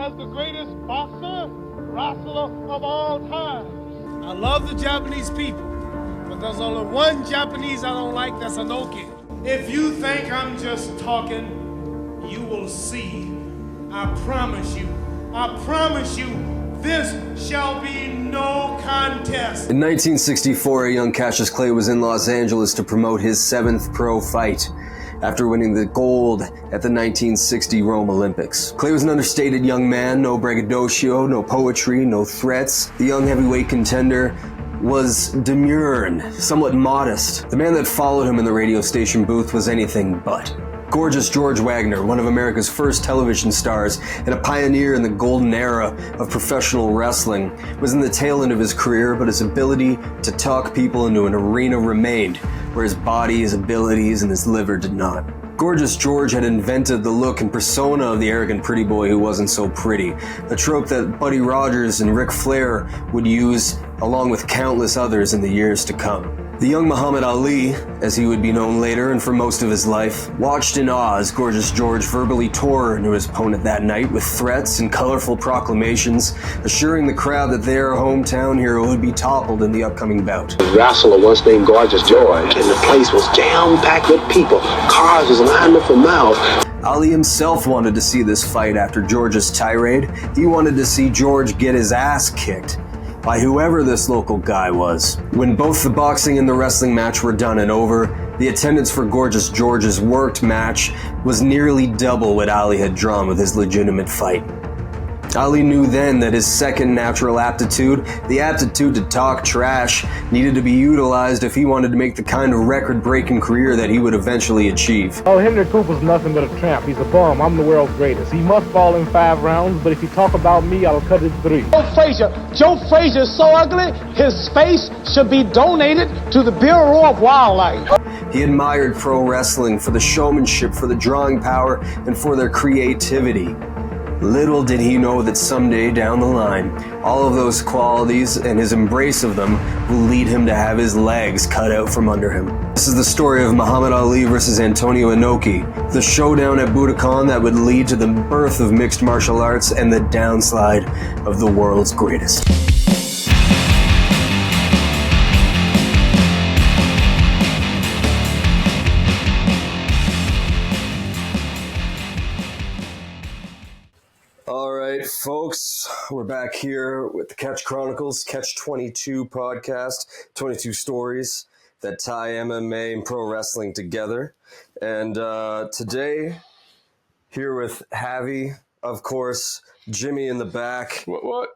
as the greatest boxer, wrestler of all time. I love the Japanese people, but there's only one Japanese I don't like, that's Inoki. If you think I'm just talking, you will see. I promise you, this shall be no contest. In 1964, a young Cassius Clay was in Los Angeles to promote his 7th pro fight after winning the gold at the 1960 Rome Olympics. Clay was an understated young man, no braggadocio, no poetry, no threats. The young heavyweight contender was demure and somewhat modest. The man that followed him in the radio station booth was anything but. Gorgeous George Wagner, one of America's first television stars and a pioneer in the golden era of professional wrestling, was in the tail end of his career, but his ability to talk people into an arena remained, where his body, his abilities, and his liver did not. Gorgeous George had invented the look and persona of the arrogant pretty boy who wasn't so pretty, a trope that Buddy Rogers and Ric Flair would use along with countless others in the years to come. The young Muhammad Ali, as he would be known later and for most of his life, watched in awe as Gorgeous George verbally tore into his opponent that night with threats and colorful proclamations, assuring the crowd that their hometown hero would be toppled in the upcoming bout. A wrestler once named Gorgeous George, and the place was jam-packed with people. Cars was lined up for miles. Ali himself wanted to see this fight after George's tirade. He wanted to see George get his ass kicked by whoever this local guy was. When both the boxing and the wrestling match were done and over, the attendance for Gorgeous George's worked match was nearly double what Ali had drawn with his legitimate fight. Ali knew then that his second natural aptitude, the aptitude to talk trash, needed to be utilized if he wanted to make the kind of record-breaking career that he would eventually achieve. Oh, Henry Cooper's nothing but a tramp. He's a bum. I'm the world's greatest. He must fall in 5 rounds, but if you talk about me, I'll cut it 3. Joe Frazier is so ugly, his face should be donated to the Bureau of Wildlife. He admired pro wrestling for the showmanship, for the drawing power, and for their creativity. Little did he know that someday down the line, all of those qualities and his embrace of them will lead him to have his legs cut out from under him. This is the story of Muhammad Ali versus Antonio Inoki, the showdown at Budokan that would lead to the birth of mixed martial arts and the downslide of the world's greatest. Alright, folks, we're back here with the Catch Chronicles, Catch 22 podcast, 22 stories that tie MMA and pro wrestling together. And today, here with Javi, of course, Jimmy in the back. What?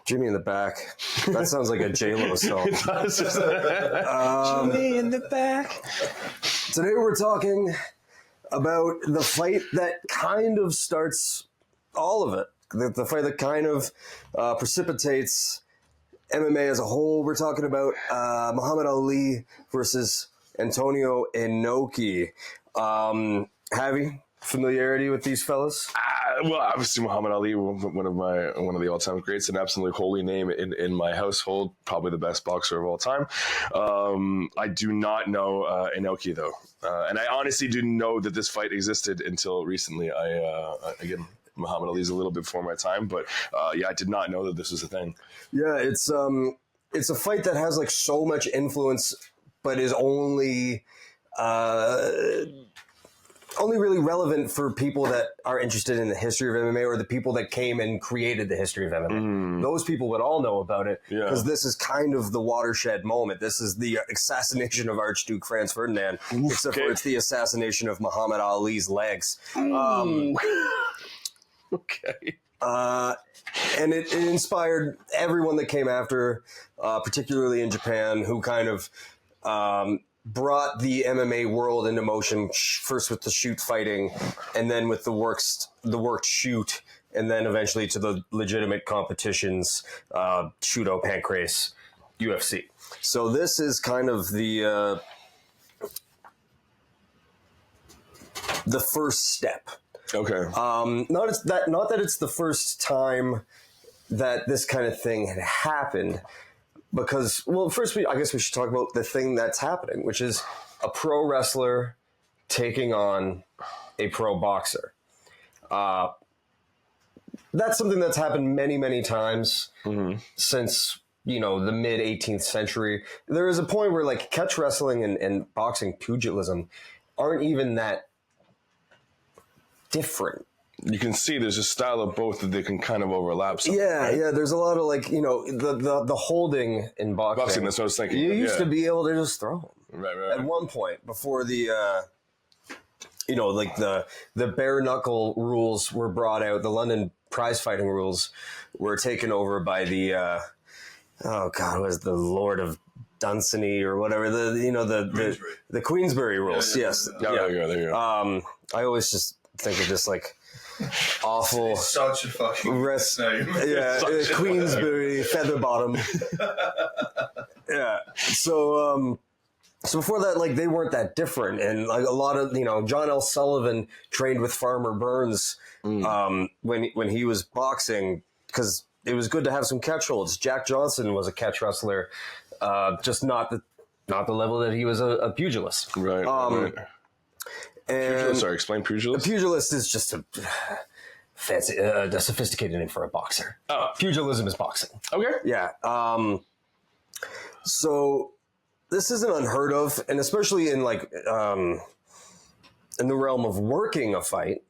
Jimmy in the back. That sounds like a J-Lo song. It does. Jimmy in the back. Today we're talking about the fight that kind of starts all of it. The fight that kind of precipitates MMA as a whole. We're talking about Muhammad Ali versus Antonio Inoki. Javi, familiarity with these fellas? Well, obviously Muhammad Ali, one of the all-time greats, an absolutely holy name in my household, probably the best boxer of all time. I do not know Inoki though, and I honestly didn't know that this fight existed until recently. Again, Muhammad Ali's a little bit before my time, but yeah, I did not know that this was a thing. Yeah, it's a fight that has like so much influence, but is only really relevant for people that are interested in the history of MMA or the people that came and created the history of MMA. Those people would all know about it because this is kind of the watershed moment. This is the assassination of Archduke Franz Ferdinand, except for it's the assassination of Muhammad Ali's legs. Okay. And it inspired everyone that came after, particularly in Japan, who kind of brought the MMA world into motion, first with the shoot fighting, and then with the worked shoot, and then eventually to the legitimate competitions, Shudo, Pancrase, UFC. So this is kind of the first step. Okay. Not that it's the first time that this kind of thing had happened, because, well, first I guess we should talk about the thing that's happening, which is a pro wrestler taking on a pro boxer. that's something that's happened many, many times since, the mid 18th century. There is a point where like catch wrestling and boxing pugilism aren't even that different. You can see there's a style of both that they can kind of overlap. Yeah. There's a lot of like, the holding in boxing. Boxing, that's what I was thinking. You used to be able to just throw them. Right. At one point, before the, like the bare knuckle rules were brought out, the London prize fighting rules were taken over by the, was the Lord of Dunsany or whatever, the Queensberry rules. Yes. There you go. I always just think of this like awful such a fucking name. Queensberry Featherbottom. So before that, like they weren't that different, and like a lot of John L. Sullivan trained with Farmer Burns when he was boxing because it was good to have some catch holds. Jack Johnson was a catch wrestler, just not the level that he was a pugilist. Right. And pugilist, sorry, explain pugilist. A pugilist is just a fancy, a sophisticated name for a boxer. Oh, pugilism is boxing. Okay. Yeah. So this isn't unheard of, and especially in like in the realm of working a fight,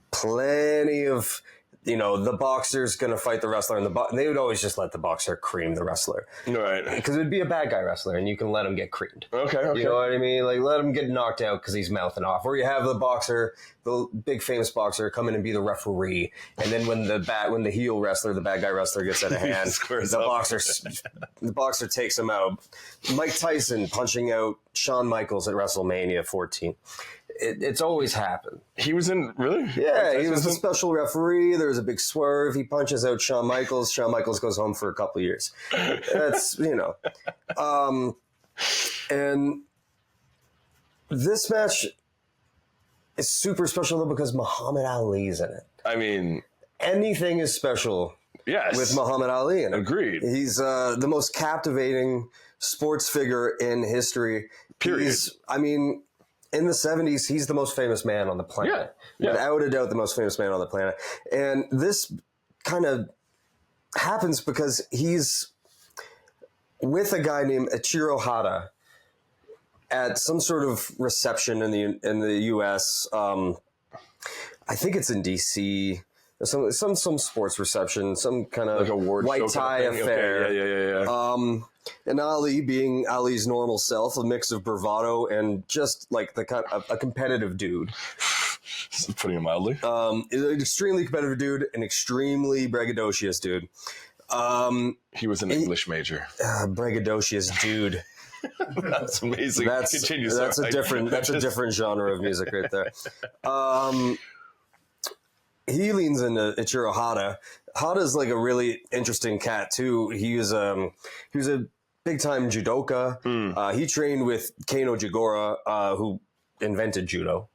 plenty of the boxer's going to fight the wrestler, and they would always just let the boxer cream the wrestler, right? Because it would be a bad guy wrestler, and you can let him get creamed. Okay. You know what I mean? Like let him get knocked out because he's mouthing off, or you have the boxer, the big famous boxer, come in and be the referee, and then when the heel wrestler, the bad guy wrestler, gets out of hand, the boxer takes him out. Mike Tyson punching out Shawn Michaels at WrestleMania 14. It's always happened. He was in, really? Yeah, he was a special referee. There was a big swerve. He punches out Shawn Michaels. Shawn Michaels goes home for a couple of years. That's, and this match is super special though because Muhammad Ali's in it. I mean, anything is special. Yes. With Muhammad Ali in it. Agreed. He's the most captivating sports figure in history. Period. In the 70s, he's the most famous man on the planet. Yeah. Without a doubt, the most famous man on the planet. And this kind of happens because he's with a guy named Ichiro Hata at some sort of reception in the U.S. I think it's in D.C., some sports reception, some kind of like award white tie affair. Okay. Yeah. And Ali, being Ali's normal self, a mix of bravado and just like the kind of a competitive dude. Putting it mildly. Is an extremely competitive dude, an extremely braggadocious dude. He was an English major. Braggadocious dude. That's amazing. That's a different genre of music right there. He leans into Ichiro Hata. Hata's like a really interesting cat too. He was a big time judoka. He trained with Kano Jigoro, who invented judo.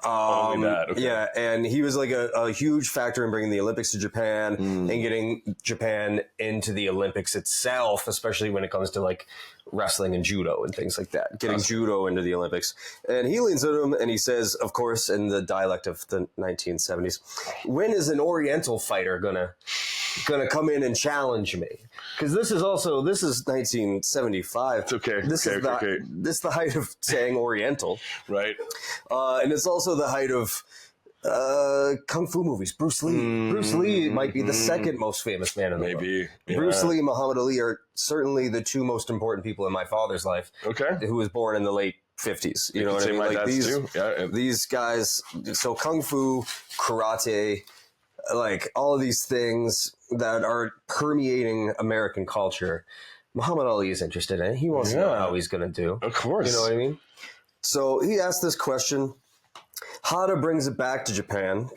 Only that. Okay. Yeah, and he was like a huge factor in bringing the Olympics to Japan and getting Japan into the Olympics itself, especially when it comes to like wrestling and judo and things like that. Getting judo into the Olympics. And he leans at him and he says, of course, in the dialect of the 1970s, when is an Oriental fighter gonna come in and challenge me? Because this is 1975. Okay. This is the height of saying Oriental. Right. And it's also the height of kung fu movies. Bruce Lee. Bruce Lee might be the second most famous man in the world. Yeah. Bruce Lee and Muhammad Ali are certainly the two most important people in my father's life. Okay. Who was born in the late 50s. You know what I mean? Like these guys. So kung fu, karate, like all of these things that are permeating American culture. Muhammad Ali is interested in it. He wants to know how he's going to do. Of course. You know what I mean? So he asked this question. Hata brings it back to Japan,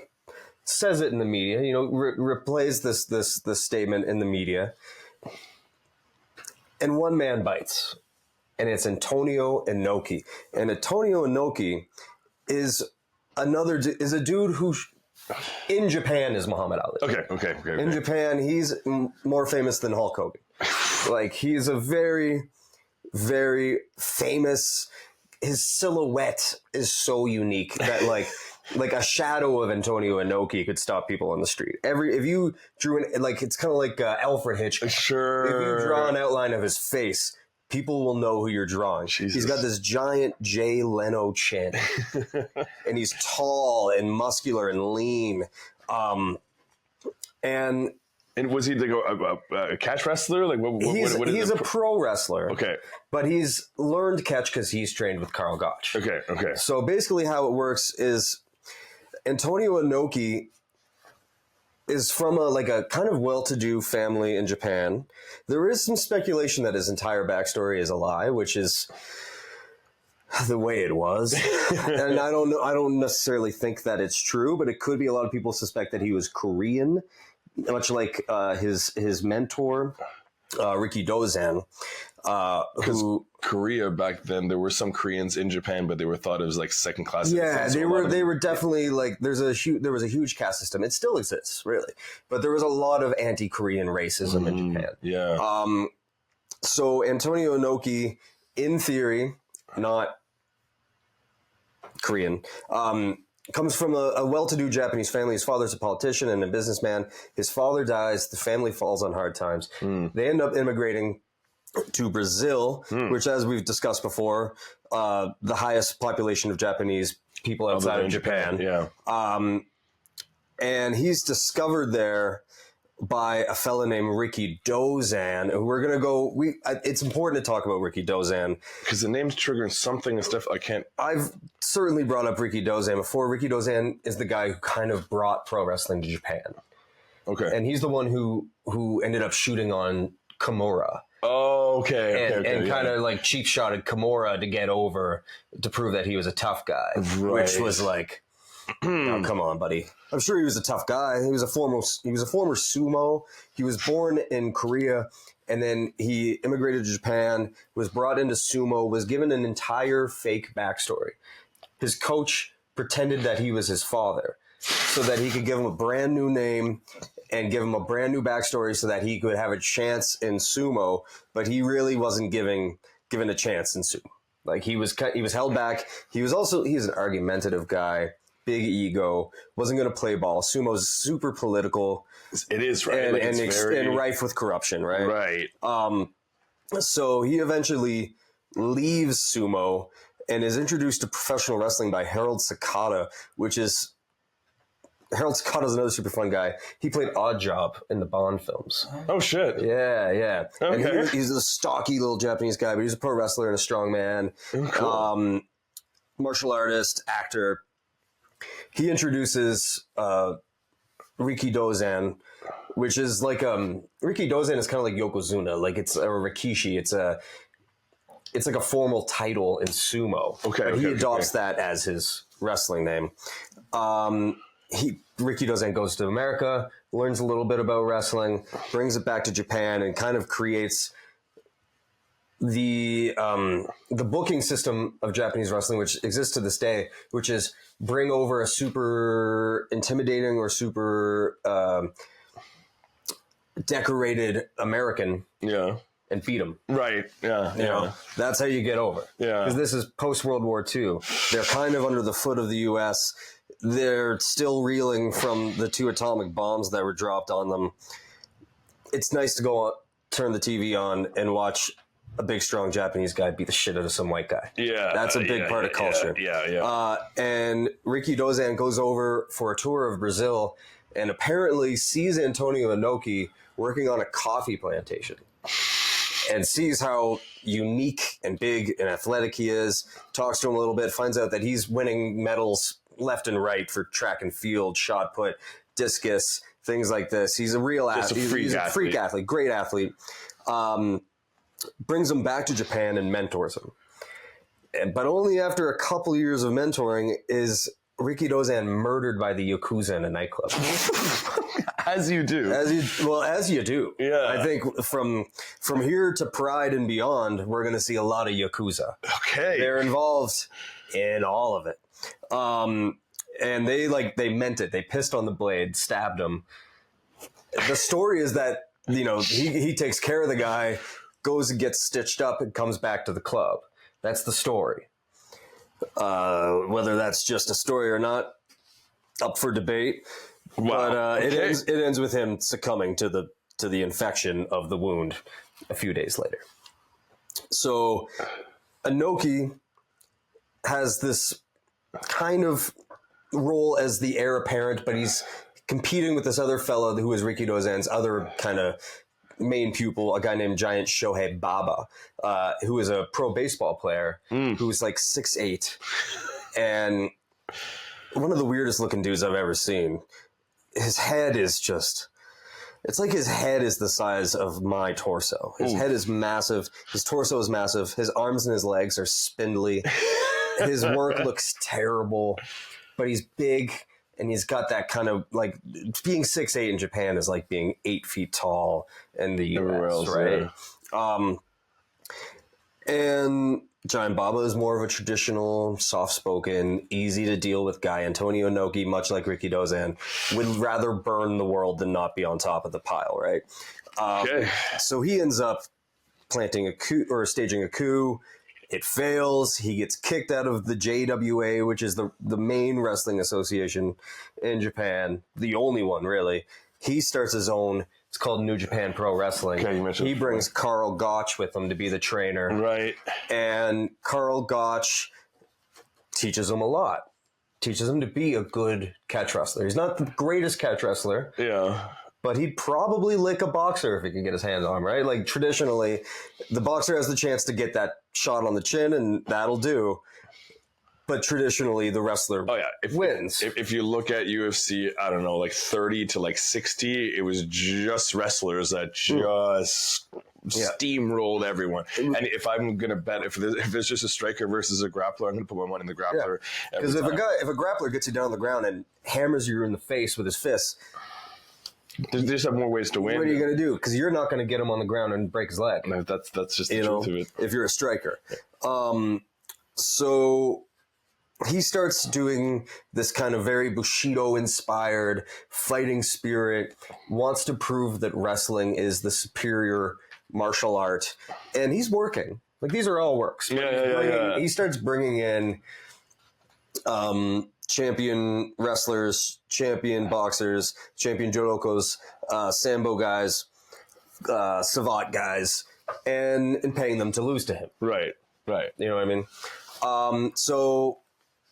says it in the media, replays this statement in the media. And one man bites. And it's Antonio Inoki. And Antonio Inoki is a dude who in Japan is Muhammad Ali. Okay. In Japan, he's more famous than Hulk Hogan. Like, he's a very, very famous his silhouette is so unique that like a shadow of Antonio Inoki could stop people on the street. If you drew it's kind of like Alfred Hitchcock. Sure. If you draw an outline of his face, people will know who you're drawing. Jesus. He's got this giant Jay Leno chin, and he's tall and muscular and lean. And was he a catch wrestler? Like he's a pro wrestler. Okay, but he's learned catch because he's trained with Karl Gotch. Okay. So basically, how it works is Antonio Inoki is from a kind of well-to-do family in Japan. There is some speculation that his entire backstory is a lie, which is the way it was. And I don't necessarily think that it's true, but it could be. A lot of people suspect that he was Korean, much like his mentor, Ricky Dozan, who Korea back then, there were some Koreans in Japan, but they were thought of as like second class. Yeah, they were definitely like there was a huge caste system. It still exists, really, but there was a lot of anti-Korean racism in Japan. Yeah. So Antonio Inoki, in theory, not Korean, comes from a well-to-do Japanese family. His father's a politician and a businessman. His father dies. The family falls on hard times. They end up immigrating to Brazil, which, as we've discussed before, the highest population of Japanese people outside of Japan. Yeah. And he's discovered there by a fella named Ricky Dozan. We're going to go... it's important to talk about Ricky Dozan. Because the name's triggering something and stuff I can't... I've certainly brought up Ricky Dozan before. Ricky Dozan is the guy who kind of brought pro wrestling to Japan. Okay. And he's the one who ended up shooting on Kimura. Oh, okay. And kind of like cheap shotted Kimura to get over, to prove that he was a tough guy. Right. Which was like... Oh, come on, buddy. I'm sure he was a tough guy. He was a former sumo. He was born in Korea, and then he immigrated to Japan, was brought into sumo, was given an entire fake backstory. His coach pretended that he was his father so that he could give him a brand new name and give him a brand new backstory so that he could have a chance in sumo, but he really wasn't given a chance in sumo. Like he was held back. He's an argumentative guy. Big ego, wasn't going to play ball. Sumo's super political. It is, right? And rife with corruption, right? Right. So he eventually leaves sumo and is introduced to professional wrestling by Harold Sakata, Harold Sakata's another super fun guy. He played Oddjob in the Bond films. Oh, shit. Yeah. Okay. And he's a stocky little Japanese guy, but he's a pro wrestler and a strong man. Cool. Martial artist, actor. He introduces Ricky Dozan, which is like Ricky Dozan is kind of like Yokozuna, like it's a Rikishi. It's like a formal title in sumo. Okay, but he adopts that as his wrestling name. Ricky Dozan goes to America, learns a little bit about wrestling, brings it back to Japan, and kind of creates the booking system of Japanese wrestling, which exists to this day, which is bring over a super intimidating or super decorated American, and beat him. Right. Yeah. You know, that's how you get over. Yeah. Because this is post World War II. They're kind of under the foot of the U.S. They're still reeling from the 2 atomic bombs that were dropped on them. It's nice to go on, turn the TV on, and watch a big, strong Japanese guy beat the shit out of some white guy. Yeah. That's a big part of culture. Yeah. And Ricky Dozan goes over for a tour of Brazil and apparently sees Antonio Inoki working on a coffee plantation and sees how unique and big and athletic he is, talks to him a little bit, finds out that he's winning medals left and right for track and field, shot put, discus, things like this. He's a real athlete. He's a freak athlete, great athlete. Brings him back to Japan and mentors him. But only after a couple years of mentoring is Ricky Dozan murdered by the Yakuza in a nightclub. As you do. As you do. Yeah. I think from here to Pride and beyond, we're going to see a lot of Yakuza. Okay. They're involved in all of it. And they meant it. They pissed on the blade, stabbed him. The story is that, he takes care of the guy, goes and gets stitched up and comes back to the club. That's the story. Whether that's just a story or not, up for debate. Wow. But Okay. it ends with him succumbing to the infection of the wound a few days later. So Inoki has this kind of role as the heir apparent, but he's competing with this other fella who is Rikidozan's other kind of main pupil, a guy named Giant Shohei Baba, who is a pro baseball player who's like 6'8", and one of the weirdest looking dudes I've ever seen. His head is just... It's like his head is the size of my torso. His head is massive. His torso is massive. His arms and his legs are spindly. His work looks terrible, but he's big and he's got that kind of like being 6'8" in Japan is like being 8 feet tall in the US, right? Yeah. And Giant Baba is more of a traditional, soft-spoken, easy-to-deal with guy. Antonio Inoki, much like Rikidozan, would rather burn the world than not be on top of the pile, right? Okay. So he ends up planting a coup or staging a coup. It fails. He gets kicked out of the JWA, which is the main wrestling association in Japan, the only one really. He starts his own. It's called New Japan Pro Wrestling. Okay, you mentioned he brings Karl Gotch with him to be the trainer. Right. And Karl Gotch teaches him a lot. Teaches him to be a good catch wrestler. He's not the greatest catch wrestler. Yeah. But he'd probably lick a boxer if he could get his hands on him, right? Like, traditionally, the boxer has the chance to get that shot on the chin, and that'll do. But traditionally, the wrestler wins. If you look at UFC, I don't know, like 30 to like 60, it was just wrestlers that just steamrolled everyone. And if I'm going to bet, if there's just a striker versus a grappler, I'm going to put my money in the grappler. Because if a grappler gets you down on the ground and hammers you in the face with his fists, they just have more ways to win. What are you going to do? Because you're not going to get him on the ground and break his leg. No, that's just the truth of it. If you're a striker. So he starts doing this kind of very Bushido-inspired fighting spirit, wants to prove that wrestling is the superior martial art, and he's working. Like, these are all works. He starts bringing in champion wrestlers, champion boxers, champion judokos, sambo guys, savate guys, and paying them to lose to him. Right. You know what I mean? So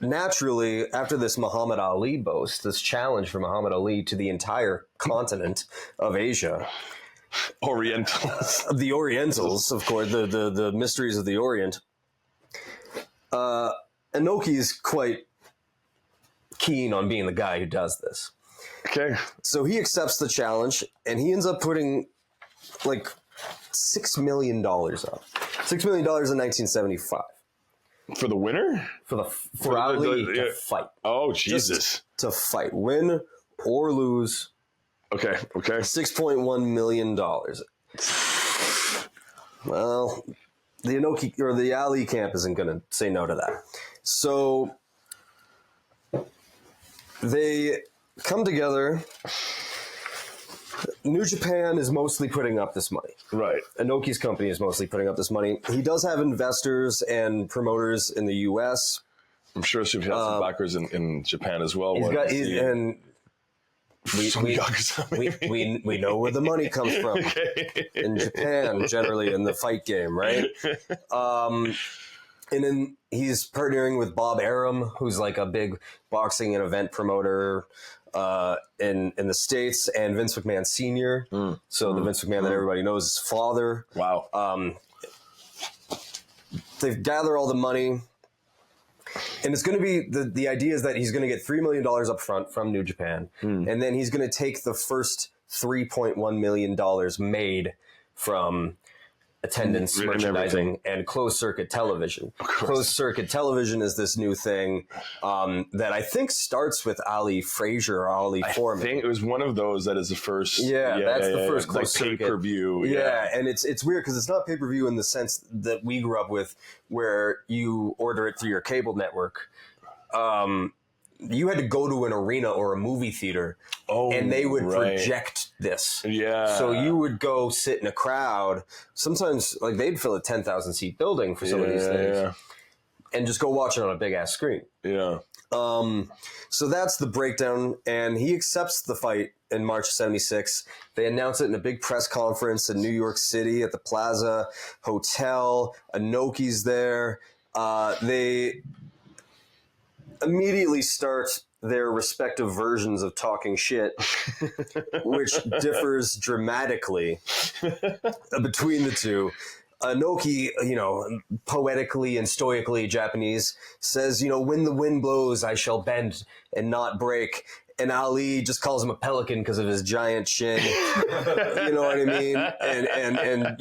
naturally, after this Muhammad Ali boast, this challenge for Muhammad Ali to the entire continent of Asia, the Orientals, of course, the mysteries of the Orient, Inoki is quite keen on being the guy who does this. Okay. So he accepts the challenge, and he ends up putting like $6 million up. $6 million in 1975. For the winner? For Ali to fight. Oh, Jesus. Just to fight. Win or lose. Okay. $6.1 million. Well, the Inoki or the Ali camp isn't going to say no to that. So they come together. New Japan is mostly putting up this money. Right. Inoki's company is mostly putting up this money. He does have investors and promoters in the U.S. I'm sure he has some backers in Japan as well. We know where the money comes from. In Japan, generally, in the fight game, right? And then he's partnering with Bob Arum, who's like a big boxing and event promoter in the States, and Vince McMahon Sr. So the Vince McMahon that everybody knows is his father. Wow. They gather all the money. And it's going to be, the idea is that he's going to get $3 million up front from New Japan. And then he's going to take the first $3.1 million made from attendance, merchandising, and closed circuit television. Closed circuit television is this new thing that I think starts with Ali Frazier or Ali Foreman. I think it was one of those that is the first. That's the first closed circuit. Pay-per-view. And it's weird because it's not pay-per-view in the sense that we grew up with, where you order it through your cable network. You had to go to an arena or a movie theater, and they would project this. Yeah. So you would go sit in a crowd. Sometimes, like, they'd fill a 10,000 seat building for some of these things. and just go watch it on a big ass screen. Yeah. So that's the breakdown, and he accepts the fight in March of 76. They announce it in a big press conference in New York City at the Plaza Hotel. Inoki's there. They immediately start their respective versions of talking shit, which differs dramatically between the two. Inoki, poetically and stoically Japanese, says, when the wind blows, I shall bend and not break. And Ali just calls him a pelican because of his giant chin. You know what I mean? And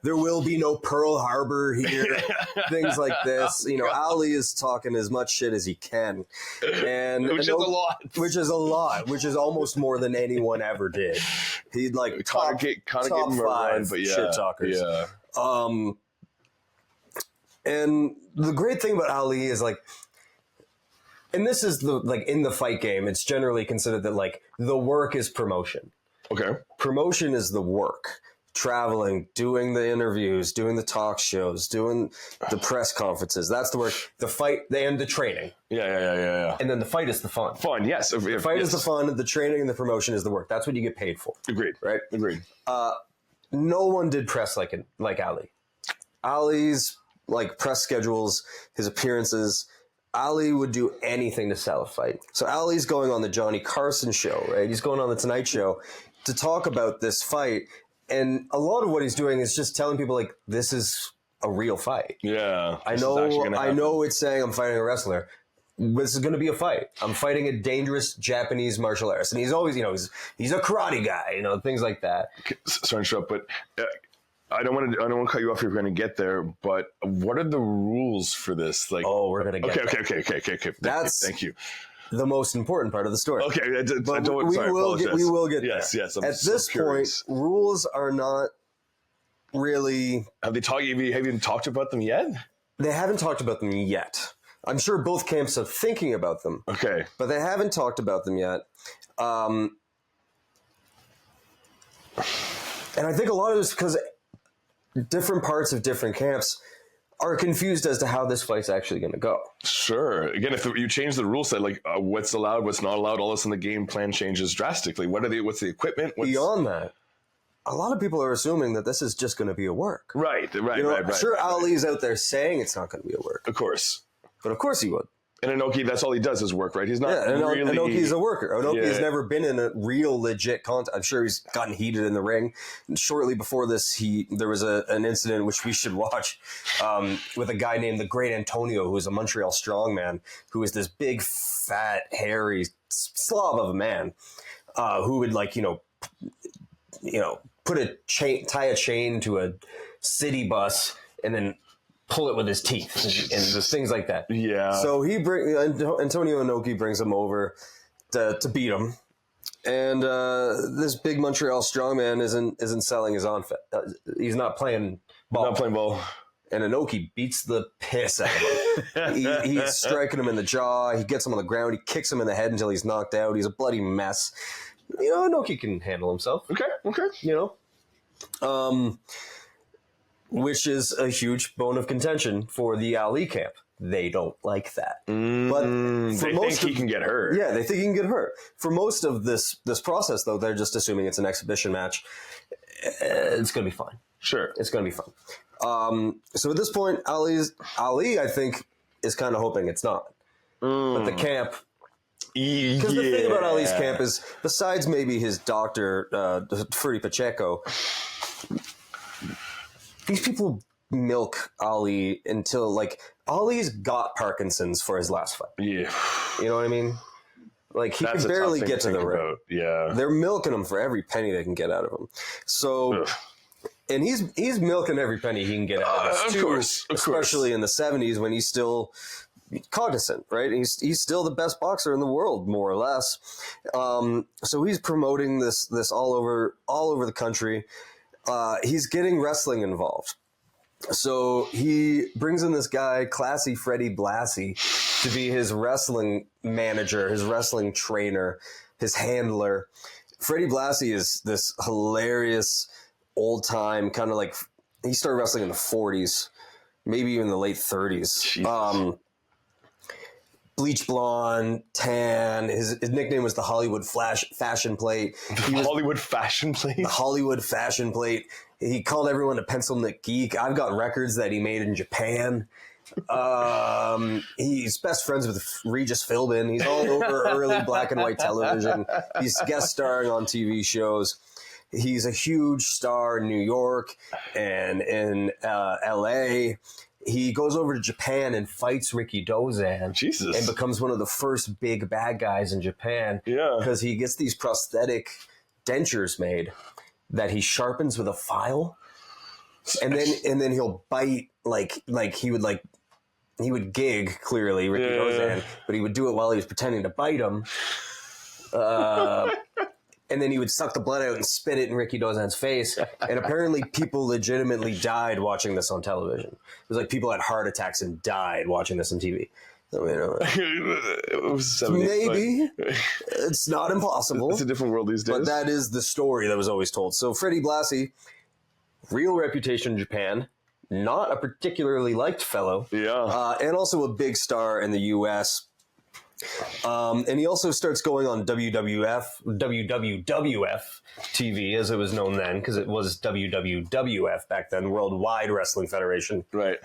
there will be no Pearl Harbor here. Things like this. Ali is talking as much shit as he can. And which is a lot. Which is a lot. Which is almost more than anyone ever did. He'd top five shit talkers. Yeah. And the great thing about Ali is and this is in the fight game, it's generally considered that the work is promotion. Okay. Promotion is the work. Traveling, doing the interviews, doing the talk shows, doing the press conferences. That's the work. The fight, and the training. Yeah. And then the fight is the fun. Fun, yes. The fight is the fun. The training and the promotion is the work. That's what you get paid for. Agreed. Right? Agreed. No one did press like Ali. Ali's press schedules, his appearances. Ali would do anything to sell a fight. So Ali's going on the Johnny Carson show, right? He's going on the Tonight Show to talk about this fight. And a lot of what he's doing is just telling people this is a real fight. Yeah. I know it's saying I'm fighting a wrestler. This is going to be a fight. I'm fighting a dangerous Japanese martial artist. And he's always, he's a karate guy, things like that. Sorry to interrupt, but I don't want to cut you off if you're going to get there, but what are the rules for this? We're going to get there. Okay. Thank you. The most important part of the story. Okay. We will get there. Yes. At this point, rules are not really... Have you even talked about them yet? They haven't talked about them yet. I'm sure both camps are thinking about them. Okay. But they haven't talked about them yet. And I think a lot of it is because different parts of different camps are confused as to how this fight's actually going to go. Sure. Again, if you change the rule set, what's allowed, what's not allowed, all of a sudden the game plan changes drastically. What's the equipment? Beyond that, a lot of people are assuming that this is just going to be a work. Right. Sure, Ali's out there saying it's not going to be a work. Of course. But of course he would. And Inoki, that's all he does is work, right? He's not really... Inoki's a worker. Inoki's never been in a real legit contest. I'm sure he's gotten heated in the ring. And shortly before this, there was an incident which we should watch with a guy named the Great Antonio, who is a Montreal strongman, who is this big, fat, hairy slob of a man who would tie a chain to a city bus and then pull it with his teeth and just things like that. Yeah. So Antonio Inoki brings him over to beat him, and this big Montreal strongman isn't selling his on. He's not playing ball. Not playing ball. And Inoki beats the piss out of him. He's striking him in the jaw. He gets him on the ground. He kicks him in the head until he's knocked out. He's a bloody mess. Inoki can handle himself. Okay. Which is a huge bone of contention for the Ali camp. They don't like that. But they think he can get hurt. Yeah, they think he can get hurt. For most of this process, though, they're just assuming it's an exhibition match. It's going to be fine. Sure. It's going to be fine. So at this point, Ali, I think, is kind of hoping it's not. But the camp... Because the thing about Ali's camp is, besides maybe his doctor, Freddie Pacheco... These people milk Ali until, Ali's got Parkinson's for his last fight. Yeah. You know what I mean? He can barely get to the ring. Yeah. They're milking him for every penny they can get out of him. So, and he's milking every penny he can get out of us, too. Of course. Especially in the 70s when he's still cognizant, right? He's still the best boxer in the world, more or less. So he's promoting this all over the country. He's getting wrestling involved. So he brings in this guy, Classy Freddie Blassie, to be his wrestling manager, his wrestling trainer, his handler. Freddie Blassie is this hilarious old time kind of he started wrestling in the 40s. maybe even the late 30s. Bleach blonde, tan. His nickname was the Hollywood Fashion Plate. Hollywood Fashion Plate? The Hollywood Fashion Plate. He called everyone a pencil neck geek. I've got records that he made in Japan. He's best friends with Regis Philbin. He's all over early black and white television. He's guest starring on TV shows. He's a huge star in New York and in LA. He goes over to Japan and fights Ricky Dozan. Jesus. And becomes one of the first big bad guys in Japan. Yeah. Because he gets these prosthetic dentures made that he sharpens with a file. And then he'll bite like he would gig, clearly, Ricky Dozan, but he would do it while he was pretending to bite him. And then he would suck the blood out and spit it in Ricky Dozan's face. And apparently people legitimately died watching this on television. It was like people had heart attacks and died watching this on TV. So, it was 70s, maybe. It's not impossible. It's a different world these days. But that is the story that was always told. So Freddie Blassie, real reputation in Japan, not a particularly liked fellow. Yeah. And also a big star in the U.S., and he also starts going on WWF TV, as it was known then, because it was WWF back then, Worldwide Wrestling Federation. Right.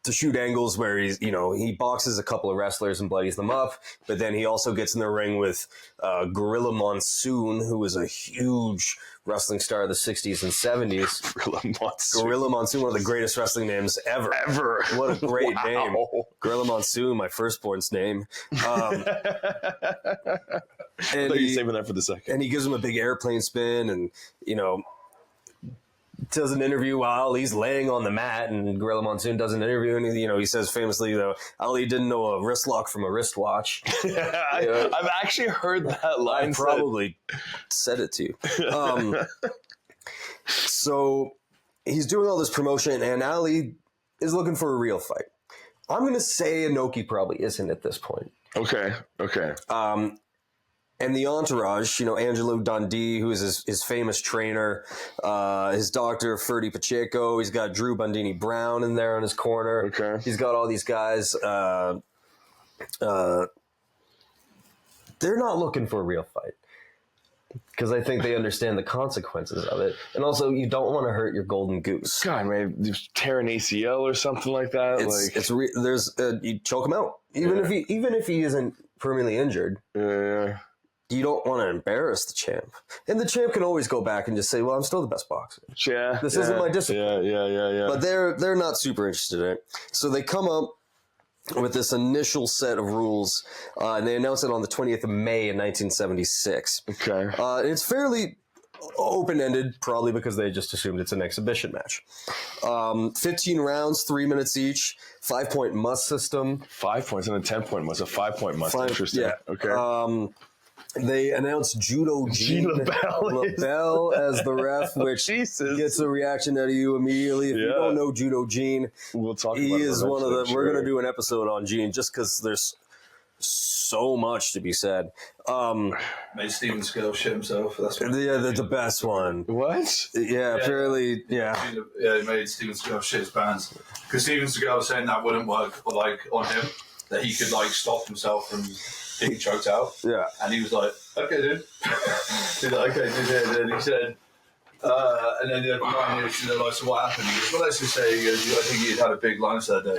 To shoot angles where he boxes a couple of wrestlers and bloodies them up, but then he also gets in the ring with Gorilla Monsoon, who was a huge wrestling star of the 60s and 70s. Gorilla Monsoon, one of the greatest wrestling names ever. What a great name. Gorilla Monsoon, my firstborn's name. And he's saving that for the second. And he gives him a big airplane spin and, does an interview while he's laying on the mat, and Gorilla Monsoon does an interview, and he says famously, Ali didn't know a wrist lock from a wristwatch. I've actually heard that line. I probably said it to you. So he's doing all this promotion, and Ali is looking for a real fight. I'm going to say Inoki probably isn't at this point. Okay. And the entourage, Angelo Dundee, who is his famous trainer, his doctor, Ferdy Pacheco. He's got Drew Bundini Brown in there on his corner. Okay. He's got all these guys. They're not looking for a real fight because I think they understand the consequences of it. And also, you don't want to hurt your golden goose. God, man, tear an ACL or something like that. You choke him out. Even if he isn't permanently injured. Yeah. You don't want to embarrass the champ. And the champ can always go back and just say, well, I'm still the best boxer. Yeah. This isn't my discipline. Yeah. But they're not super interested in it. So they come up with this initial set of rules, and they announce it on the 20th of May in 1976. Okay. And it's fairly open-ended, probably because they just assumed it's an exhibition match. 15 rounds, 3 minutes each, 5-point must system. 5 points and a 10-point must. A 5-point must. Interesting. Yeah. Okay. They announced Judo Gene LaBelle as the ref, which gets a reaction out of you immediately. If you don't know Judo Gene, we'll talk about he is one of the. Sure. We're going to do an episode on Gene just because there's so much to be said. Made Steven Seagal shit himself. That's the best one. What? Yeah, apparently, yeah. Yeah, he made Steven Seagal shit his pants because Steven Seagal was saying that wouldn't work on him, that he could stop himself from being choked out. Yeah. And he was like, okay, dude. He's like, okay, dude. And he said, and then the other years, so what happened? He goes, well, let's just say, I think you'd had a big lunch that day.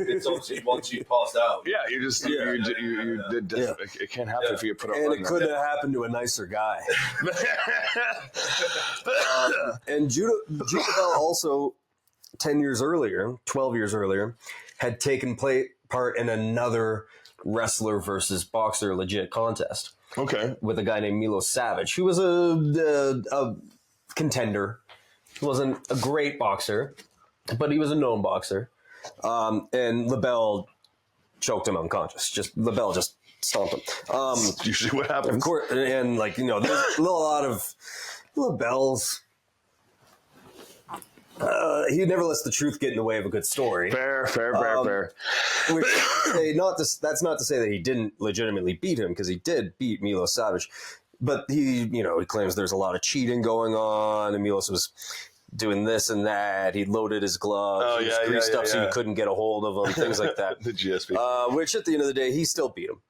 It's obviously once you passed out. Yeah, you just, it can't happen if you put up. And it couldn't have happened to a nicer guy. And Judo Bell also, 12 years earlier, had taken part in another wrestler versus boxer legit contest. Okay. With a guy named Milo Savage, who was a contender. He wasn't a great boxer, but he was a known boxer. And LaBelle choked him unconscious. LaBelle just stomped him. Usually what happens. Of course, and there's a lot of LaBelle's. He never lets the truth get in the way of a good story. Fair. Which that's not to say that he didn't legitimately beat him, because he did beat Milo Savage. But he claims there's a lot of cheating going on, and Milos was doing this and that. He loaded his gloves. He was greased up so you couldn't get a hold of him, things like that. The GSP. Which at the end of the day, he still beat him.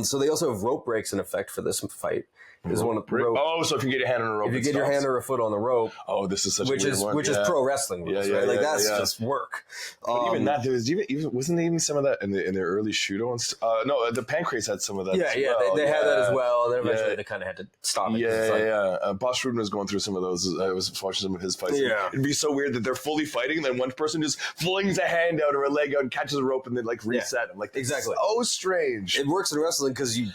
So they also have rope breaks in effect for this fight. Is one of rope. Oh, so if you get your hand on a rope, if you get your hand or a foot on the rope, this is such which a weird one. Which is pro wrestling rules, right? Like that's just work. But even that, there was even wasn't there even some of that in their early Shudo and no, the Pancrase had some of that. They had that as well, and then eventually they kind of had to stop it. Boss Rudin was going through some of those. I was watching some of his fights. Yeah, it'd be so weird that they're fully fighting, and then one person just flings a hand out or a leg out and catches a rope, and then like reset. I'm like, exactly. So strange. It works in wrestling because you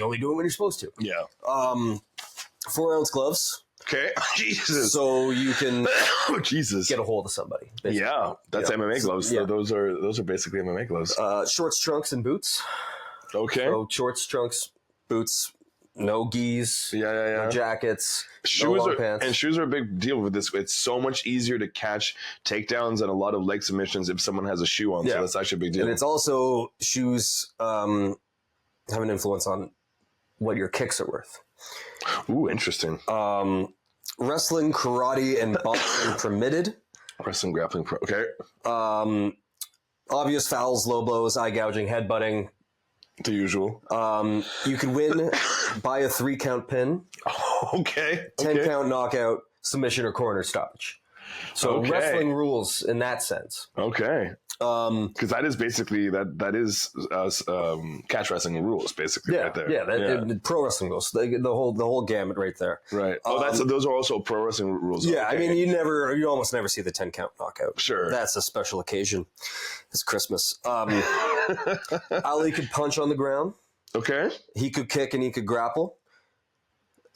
only do it when you're supposed to. Yeah. 4-ounce gloves. Okay. Jesus. So you can get a hold of somebody. Basically. Yeah, that's MMA gloves. So those are basically MMA gloves. Shorts, trunks, and boots. Okay. So shorts, trunks, boots, no gis, no jackets, no long pants. And shoes are a big deal with this. It's so much easier to catch takedowns and a lot of leg submissions if someone has a shoe on. Yeah. So that's actually a big deal. And it's also shoes have an influence on what your kicks are worth. Ooh, interesting. Wrestling, karate, and boxing permitted. Wrestling, grappling, okay. Obvious fouls, low blows, eye gouging, headbutting. The usual. You could win by a 3-count pin. Okay. 10-count knockout, submission, or corner stoppage. So wrestling rules in that sense. Okay. Because that is basically that is catch wrestling rules basically right there. Yeah, pro wrestling rules. The whole gamut right there. Right. Those are also pro wrestling rules. Yeah, I mean you almost never see the 10-count knockout. Sure. That's a special occasion. It's Christmas. Ali could punch on the ground. Okay. He could kick and he could grapple.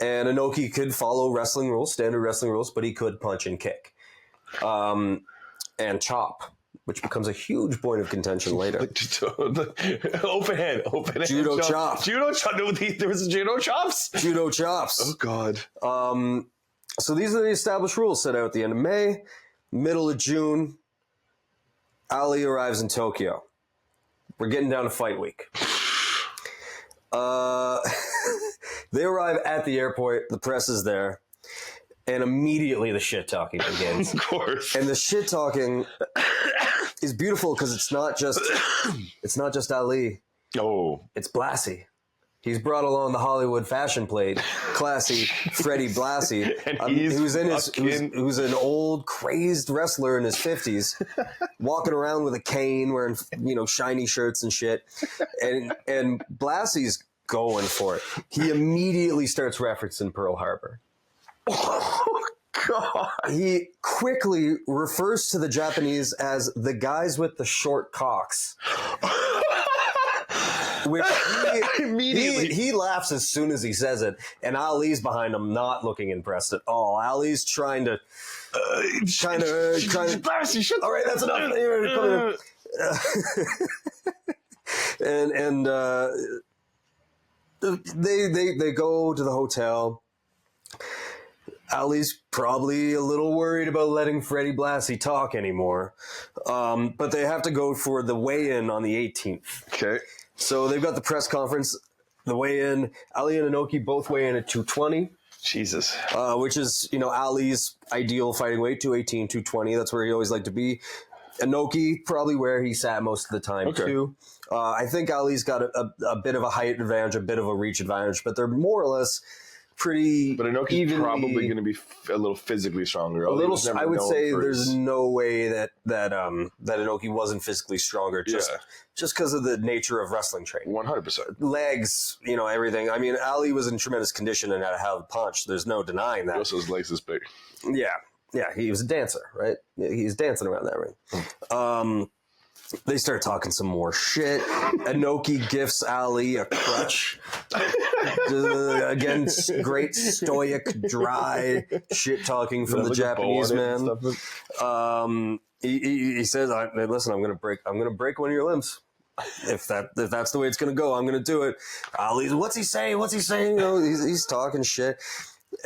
And Inoki could follow wrestling rules, standard wrestling rules, but he could punch and kick. And chop, which becomes a huge point of contention later. Open hand. Judo chop. Judo chop. No, there was judo chops? Judo chops. Oh, God. So these are the established rules set out at the end of May. Middle of June, Ali arrives in Tokyo. We're getting down to fight week. They arrive at the airport. The press is there. And immediately the shit talking begins. Of course. And the shit talking is beautiful because it's not just Ali. Oh. It's Blassie. He's brought along the Hollywood fashion plate, classy Freddie Blassie, who's an old crazed wrestler in his 50s, walking around with a cane, wearing shiny shirts and shit, and Blassie's going for it. He immediately starts referencing Pearl Harbor. Oh, God. He quickly refers to the Japanese as the guys with the short cocks. Which immediately he laughs as soon as he says it, and Ali's behind him, not looking impressed at all. Ali's trying to. All right, that's enough. And they go to the hotel. Ali's probably a little worried about letting Freddie Blassie talk anymore, but they have to go for the weigh-in on the 18th. Okay. So they've got the press conference, the weigh-in. Ali and Inoki both weigh in at 220. Jesus. Which is, Ali's ideal fighting weight, 218, 220. That's where he always liked to be. Inoki, probably where he sat most of the time, too. I think Ali's got a bit of a height advantage, a bit of a reach advantage, but they're more or less pretty. But Inoki's probably going to be a little physically stronger. A little. I would say there's no way that Inoki wasn't physically stronger just because of the nature of wrestling training. 100%. Legs, everything. I mean, Ali was in tremendous condition and had a hell of a punch. There's no denying that. Also, his legs is big. Yeah, he was a dancer, right? He's dancing around that ring. They start talking some more shit. Inoki gifts Ali a crutch. Again, great stoic, dry shit talking from the Japanese man. He says, "Listen, I'm gonna break one of your limbs. If that's the way it's gonna go, I'm gonna do it." Ali, what's he saying? He's talking shit.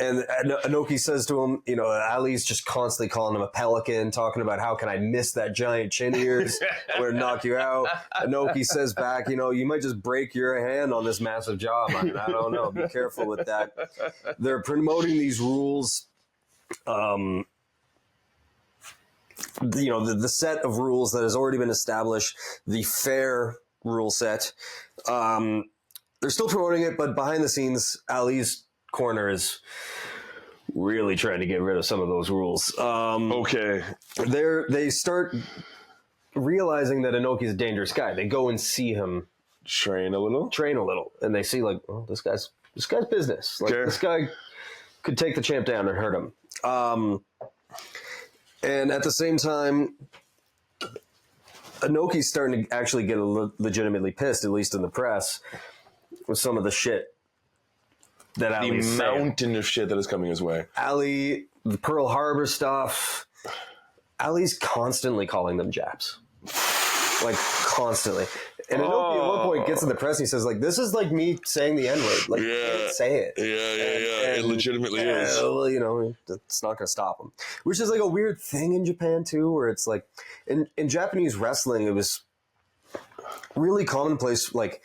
And Inoki says to him, Ali's just constantly calling him a pelican, talking about how can I miss that giant chin ears? I'm going to knock you out. Inoki says back, you might just break your hand on this massive job. I don't know. Be careful with that. They're promoting these rules The set of rules that has already been established, the fair rule set. They're still promoting it, but behind the scenes, Ali's corner is really trying to get rid of some of those rules. Okay. They start realizing that Inoki's a dangerous guy. They go and see him Train a little, and they see like, oh, this guy's business. Like, this guy could take the champ down and hurt him. And at the same time, Inoki's starting to actually get legitimately pissed, at least in the press, with some of the shit that Ali's saying. The mountain of shit that is coming his way. Ali, the Pearl Harbor stuff. Ali's constantly calling them Japs. Like, constantly. And Inoki at one point gets in the press and he says, like, this is like me saying the N-word. Like, you can't say it. Yeah. It legitimately is. Well, it's not going to stop him. Which is like a weird thing in Japan, too, where it's like, in Japanese wrestling, it was really commonplace, like,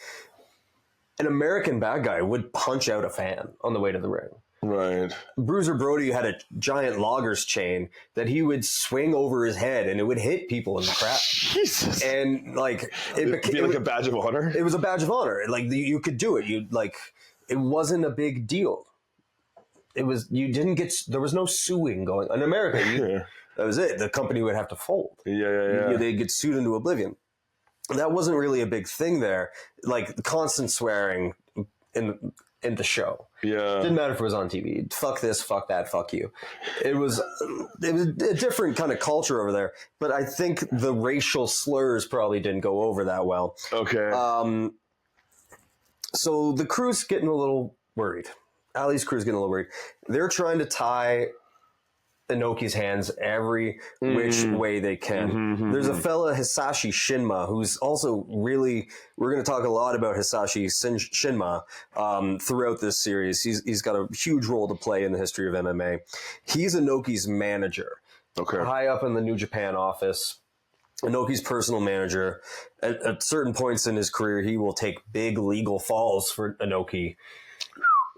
an American bad guy would punch out a fan on the way to the ring. Right. Bruiser Brody had a giant loggers chain that he would swing over his head and it would hit people in the crowd. Jesus. And like It'd be like a badge of honor. It was a badge of honor. Like you could do it. It wasn't a big deal. It was, there was no suing going on. In America, that was it. The company would have to fold. Yeah. They'd get sued into oblivion. That wasn't really a big thing there. Like constant swearing in the show. Yeah. Didn't matter if it was on TV. Fuck this, fuck that, fuck you. It was a different kind of culture over there. But I think the racial slurs probably didn't go over that well. Okay. So the crew's getting a little worried. Ali's crew's getting a little worried. They're trying to tie Inoki's hands every which way they can. There's a fella, Hisashi Shinma, who's also really, we're going to talk a lot about Hisashi Shinma throughout this series. He's got a huge role to play in the history of MMA. He's Inoki's manager. Okay. High up in the New Japan office. Inoki's personal manager. At certain points in his career, he will take big legal falls for Inoki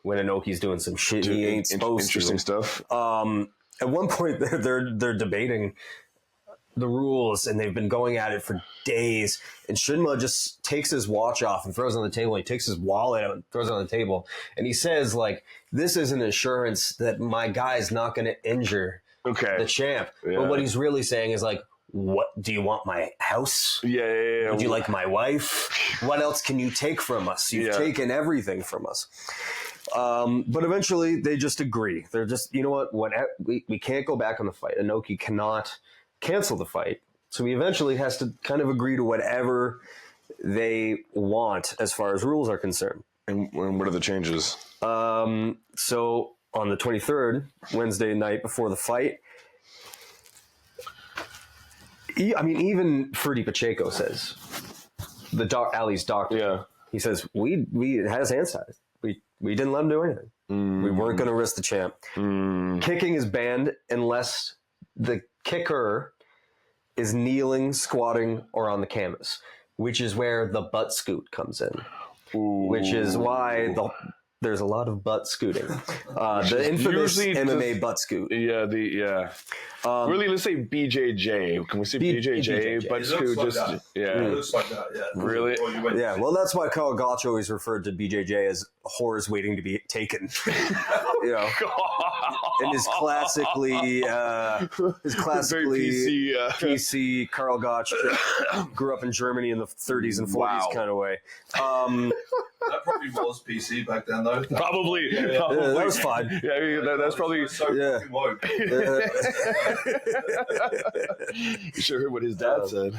when Inoki's doing some shit he ain't supposed to. Interesting stuff. At one point, they're debating the rules, and they've been going at it for days. And Shinma just takes his watch off and throws it on the table. He takes his wallet out and throws it on the table. And he says, like, this is an assurance that my guy's not going to injure the champ. Yeah. But what he's really saying is, like, what do you want, my house? Yeah. Would you like my wife? What else can you take from us? You've taken everything from us. But eventually they just agree. They're just, you know what, we can't go back on the fight. Inoki cannot cancel the fight. So he eventually has to kind of agree to whatever they want as far as rules are concerned. And what are the changes? So on the 23rd, Wednesday night before the fight, even Ferdy Pacheco says, Ali's doctor, he says, we had his hands tied. We didn't let him do anything. We weren't going to risk the champ. Kicking is banned unless the kicker is kneeling, squatting, or on the canvas, which is where the butt scoot comes in. Which is why there's a lot of butt scooting. The infamous MMA butt scoot. Yeah, really, let's say BJJ. Can we say BJJ butt scoot? It looks like that, yeah. Really? Yeah, well, that's why Carl Gotch always referred to BJJ as whores waiting to be taken. And his classically PC Carl Gotch grew up in Germany in the 30s and 40s kind of way. That probably was PC back then, though. Probably. That was fine. Yeah, that's probably fucking woke. You should have heard what his dad said.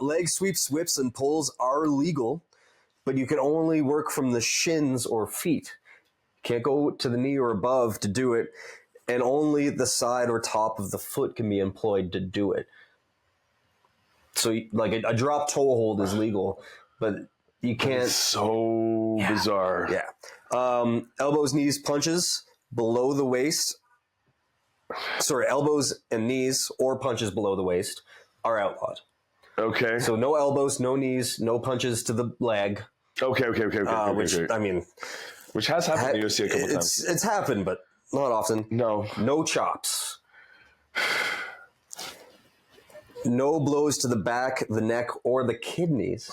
Leg sweeps, whips, and pulls are legal, but you can only work from the shins or feet. Can't go to the knee or above to do it, and only the side or top of the foot can be employed to do it. So, like, a drop toe hold is legal, but you can't. It's so bizarre. Yeah. Elbows, knees, punches below the waist. Sorry, elbows and knees or punches below the waist are outlawed. Okay. So no elbows, no knees, no punches to the leg. Okay. Which, I mean, which has happened in the UFC a couple times. It's happened, but Not often. No. No chops. No blows to the back, the neck, or the kidneys.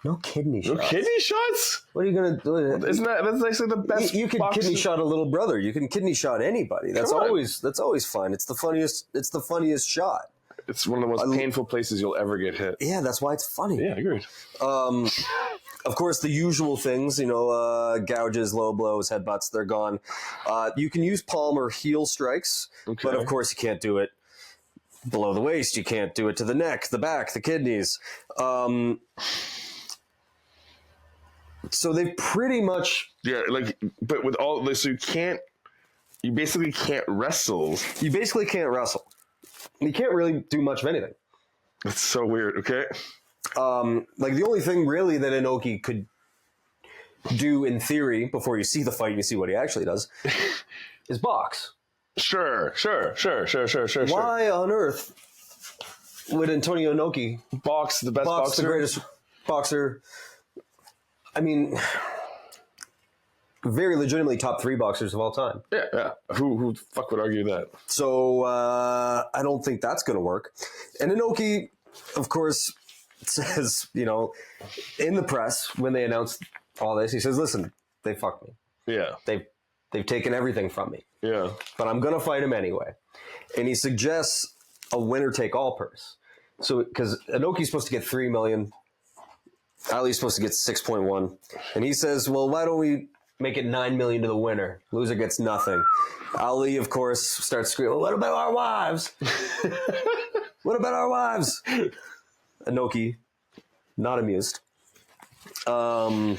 No kidney shots. No kidney shots? What are you going to do? That's actually the best. You can kidney shot a little brother. You can kidney shot anybody. That's always fun. It's the funniest shot. It's one of the most painful places you'll ever get hit. Yeah, that's why it's funny. Yeah, agreed. Of course, the usual things, gouges, low blows, headbutts, they're gone. You can use palm or heel strikes, but of course you can't do it below the waist. You can't do it to the neck, the back, the kidneys. So they pretty much... Yeah, but with all this, you basically can't wrestle. You basically can't wrestle. You can't really do much of anything. That's so weird, okay? The only thing really that Inoki could do in theory before you see the fight and you see what he actually does is box. Sure. Why on earth would Antonio Inoki box the best boxer? The greatest boxer? I mean, very legitimately top 3 boxers of all time. Yeah. Who the fuck would argue that? So I don't think that's going to work. And Inoki, of course, says, in the press when they announced all this, he says, "Listen, they fucked me. Yeah, they've taken everything from me. Yeah, but I'm going to fight him anyway." And he suggests a winner-take-all purse. So because Inoki's supposed to get $3 million, Ali's supposed to get 6.1, and he says, "Well, why don't we make it $9 million to the winner? Loser gets nothing." Ali, of course, starts screaming, "What about our wives? What about our wives?" Inoki, not amused. Not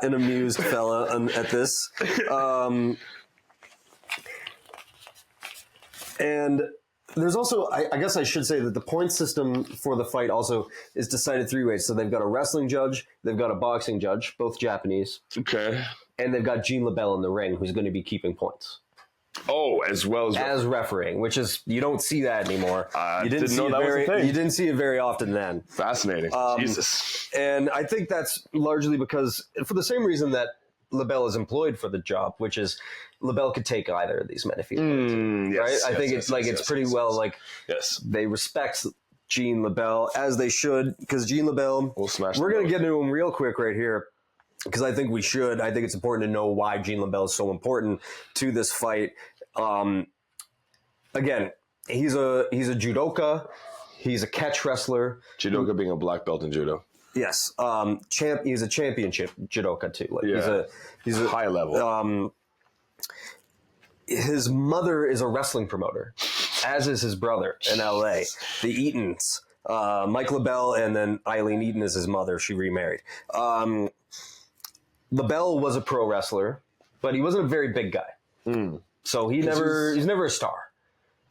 an amused fella at this. And there's also, I guess I should say that the point system for the fight also is decided 3 ways. So they've got a wrestling judge, they've got a boxing judge, both Japanese. Okay. And they've got Gene LaBelle in the ring, who's going to be keeping points. Oh, as well as refereeing, which is, you don't see that anymore. You didn't know that was a thing. You didn't see it very often then. Fascinating. Jesus. And I think that's largely because, for the same reason that LaBelle is employed for the job, which is LaBelle could take either of these men if he wanted to, right? I think it's pretty well they respect Gene LaBelle, as they should, because Gene LaBelle, we're going to get into him real quick right here, because I think we should. I think it's important to know why Gene LaBelle is so important to this fight. Again, he's a judoka. He's a catch wrestler. Judoka being a black belt in judo. Yes. He's a championship judoka too. He's a high level. His mother is a wrestling promoter, as is his brother in LA. The Eatons. Mike LaBelle and then Eileen Eaton is his mother. She remarried. LaBelle was a pro wrestler, but he wasn't a very big guy. So he's never a star.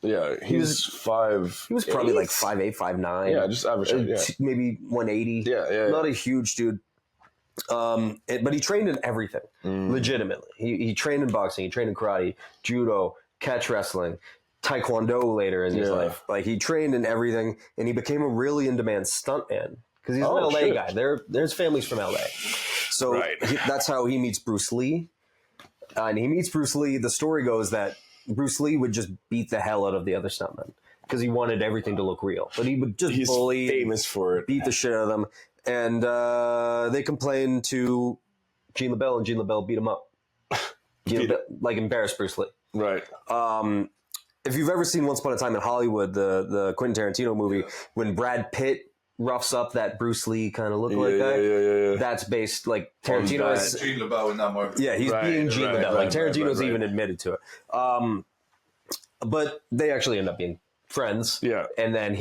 Yeah, he was 5. He was probably 5'8", 5'9". Yeah, just average. Maybe 180. Yeah. Not a huge dude. But he trained in everything, legitimately. He trained in boxing, he trained in karate, judo, catch wrestling, taekwondo later in his life. He trained in everything, and he became a really in-demand stuntman. Because he's an LA guy. There's families from LA. So that's how he meets Bruce Lee. And he meets Bruce Lee. The story goes that Bruce Lee would just beat the hell out of the other stuntmen because he wanted everything to look real. But he would just bully, famous for it, beat the shit out of them. And they complained to Gene LaBelle, and Gene LaBelle beat him up. Embarrassed Bruce Lee. Right. If you've ever seen Once Upon a Time in Hollywood, the Quentin Tarantino movie, when Brad Pitt roughs up that Bruce Lee kind of look-alike guy. That's based Tarantino is Gene LaBelle in that movie. Yeah, he's being Gene LaBelle. Tarantino's even admitted to it. But they actually end up being friends. Yeah, and then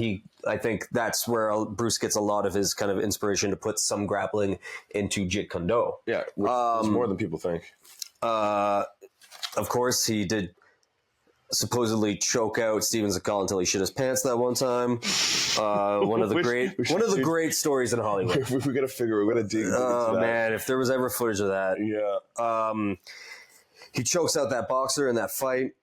I think that's where Bruce gets a lot of his kind of inspiration to put some grappling into Jeet Kune Do. Yeah, which is more than people think. Of course, he did supposedly choke out Steven Seagal until he shit his pants that one time. One of the great stories in Hollywood. We got to dig. Oh man, if there was ever footage of that. Yeah. He chokes out that boxer in that fight.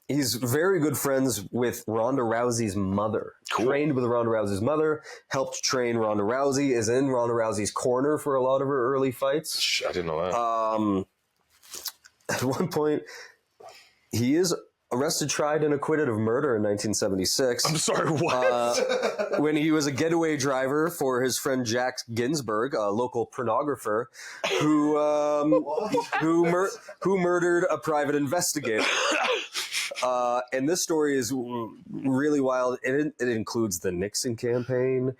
He's very good friends with Ronda Rousey's mother. Cool. Trained with Ronda Rousey's mother, helped train Ronda Rousey, is in Ronda Rousey's corner for a lot of her early fights. I didn't know that. At one point, he is arrested, tried, and acquitted of murder in 1976. I'm sorry, what? When he was a getaway driver for his friend Jack Ginsburg, a local pornographer, who murdered a private investigator. And this story is really wild. It includes the Nixon campaign.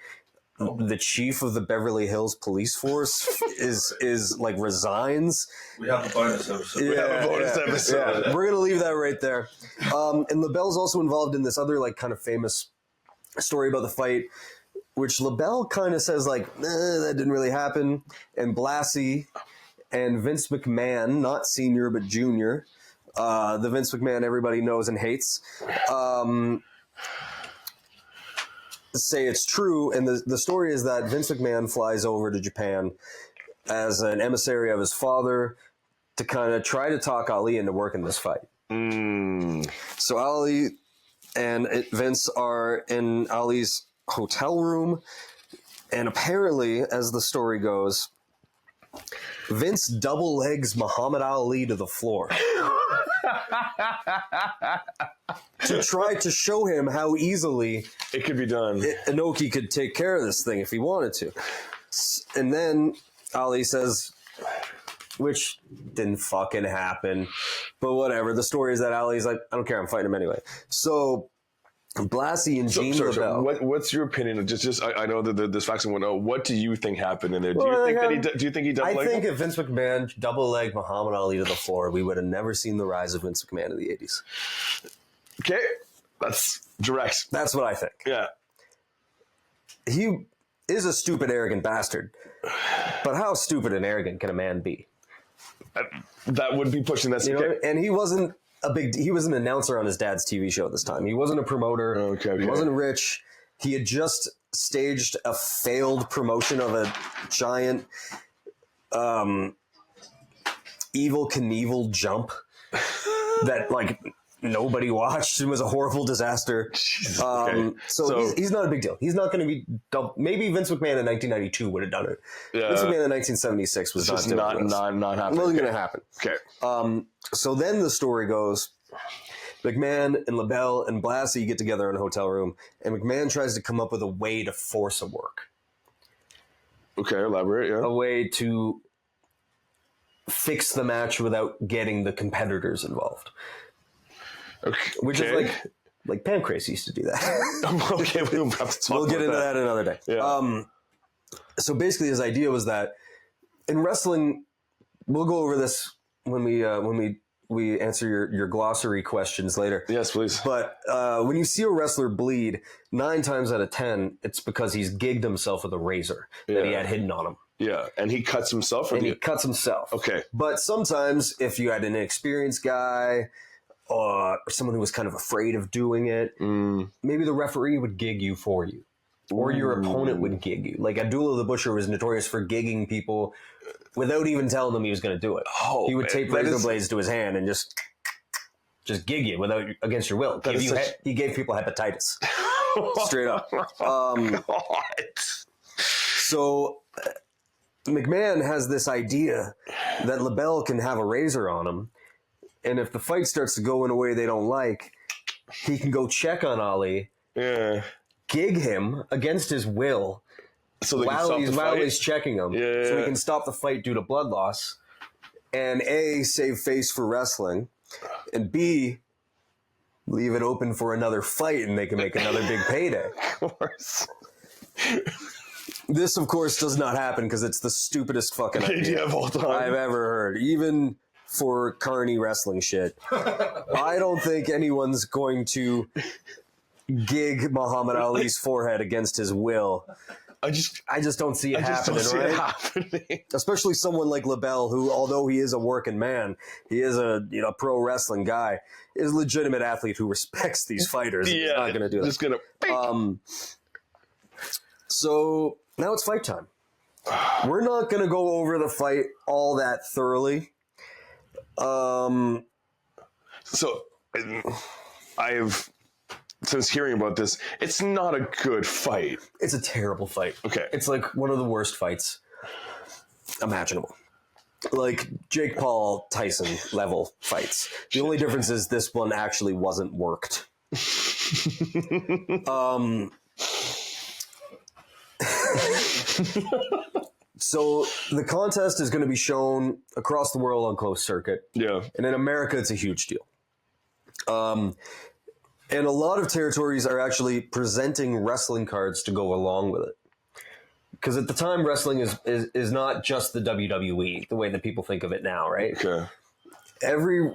The chief of the Beverly Hills police force is like resigns. We have a bonus episode. Yeah. We're gonna leave that right there. And LaBelle's also involved in this other like kind of famous story about the fight, which LaBelle kind of says like that didn't really happen. And Blassie and Vince McMahon, not senior but junior, the Vince McMahon everybody knows and hates. Say it's true, and the story is that Vince McMahon flies over to Japan as an emissary of his father to kind of try to talk Ali into working this fight. So Ali and Vince are in Ali's hotel room, and apparently, as the story goes, Vince double legs Muhammad Ali to the floor to try to show him how easily it could be done. Inoki could take care of this thing if he wanted to. And then Ali says, which didn't fucking happen, but whatever. The story is that Ali's like, I don't care, I'm fighting him anyway. So Blassie and Gene LaBelle. What's your opinion of just? I know that this faction went. What do you think happened in there? Do you think he double-legged? I think if Vince McMahon double-legged Muhammad Ali to the floor, we would have never seen the rise of Vince McMahon in the 80s. Okay, that's direct. That's what I think. Yeah, he is a stupid, arrogant bastard. But how stupid and arrogant can a man be? That would be pushing that. You know, and he wasn't. He was an announcer on his dad's TV show at this time. He wasn't a promoter. Okay. He wasn't rich. He had just staged a failed promotion of a giant Evel Knievel jump that like nobody watched. It was a horrible disaster. So he's not a big deal. He's not going to be maybe Vince McMahon in 1992 would have done it. Yeah. Vince McMahon in 1976 was not happening. Wasn't going to happen. Okay. So then the story goes, McMahon and LaBelle and Blassie get together in a hotel room, and McMahon tries to come up with a way to force a work. Okay, elaborate, yeah. A way to fix the match without getting the competitors involved. Okay. Which is like Pancrase used to do that. Okay, we'll get into that another day. Yeah. So basically his idea was that in wrestling, we'll go over this when we answer your glossary questions later. Yes, please. But when you see a wrestler bleed, 9 times out of 10, it's because he's gigged himself with a razor that he had hidden on him. Yeah, and he cuts himself? He cuts himself. Okay. But sometimes if you had an inexperienced guy or someone who was kind of afraid of doing it, maybe the referee would gig you for you. Or your opponent would gig you. Like Abdullah the Butcher was notorious for gigging people without even telling them he was going to do it. Oh, he would tape razor blades to his hand and just gig you against your will. He gave people hepatitis. Straight up. So McMahon has this idea that LaBelle can have a razor on him, and if the fight starts to go in a way they don't like, he can go check on Ali. Yeah. Gig him against his will while he's checking him, so he can stop the fight due to blood loss, and A, save face for wrestling, and B, leave it open for another fight and they can make another big payday. Of course. This, of course, does not happen because it's the stupidest fucking idea of all time I've ever heard, even for carny wrestling shit. I don't think anyone's going to gig Muhammad Ali's forehead against his will. I just don't see it happening. Especially someone like LaBelle, who, although he is a working man, he is a pro wrestling guy, is a legitimate athlete who respects these fighters. Yeah, he's not going to do it. So now it's fight time. We're not going to go over the fight all that thoroughly. So I've since hearing about this, it's not a good fight. It's a terrible fight. Okay. It's like one of the worst fights imaginable. Like Jake Paul Tyson level fights. The only difference is this one actually wasn't worked. So the contest is going to be shown across the world on closed circuit. Yeah. And in America, it's a huge deal. And a lot of territories are actually presenting wrestling cards to go along with it. Because at the time, wrestling is not just the WWE, the way that people think of it now, right? Okay. Every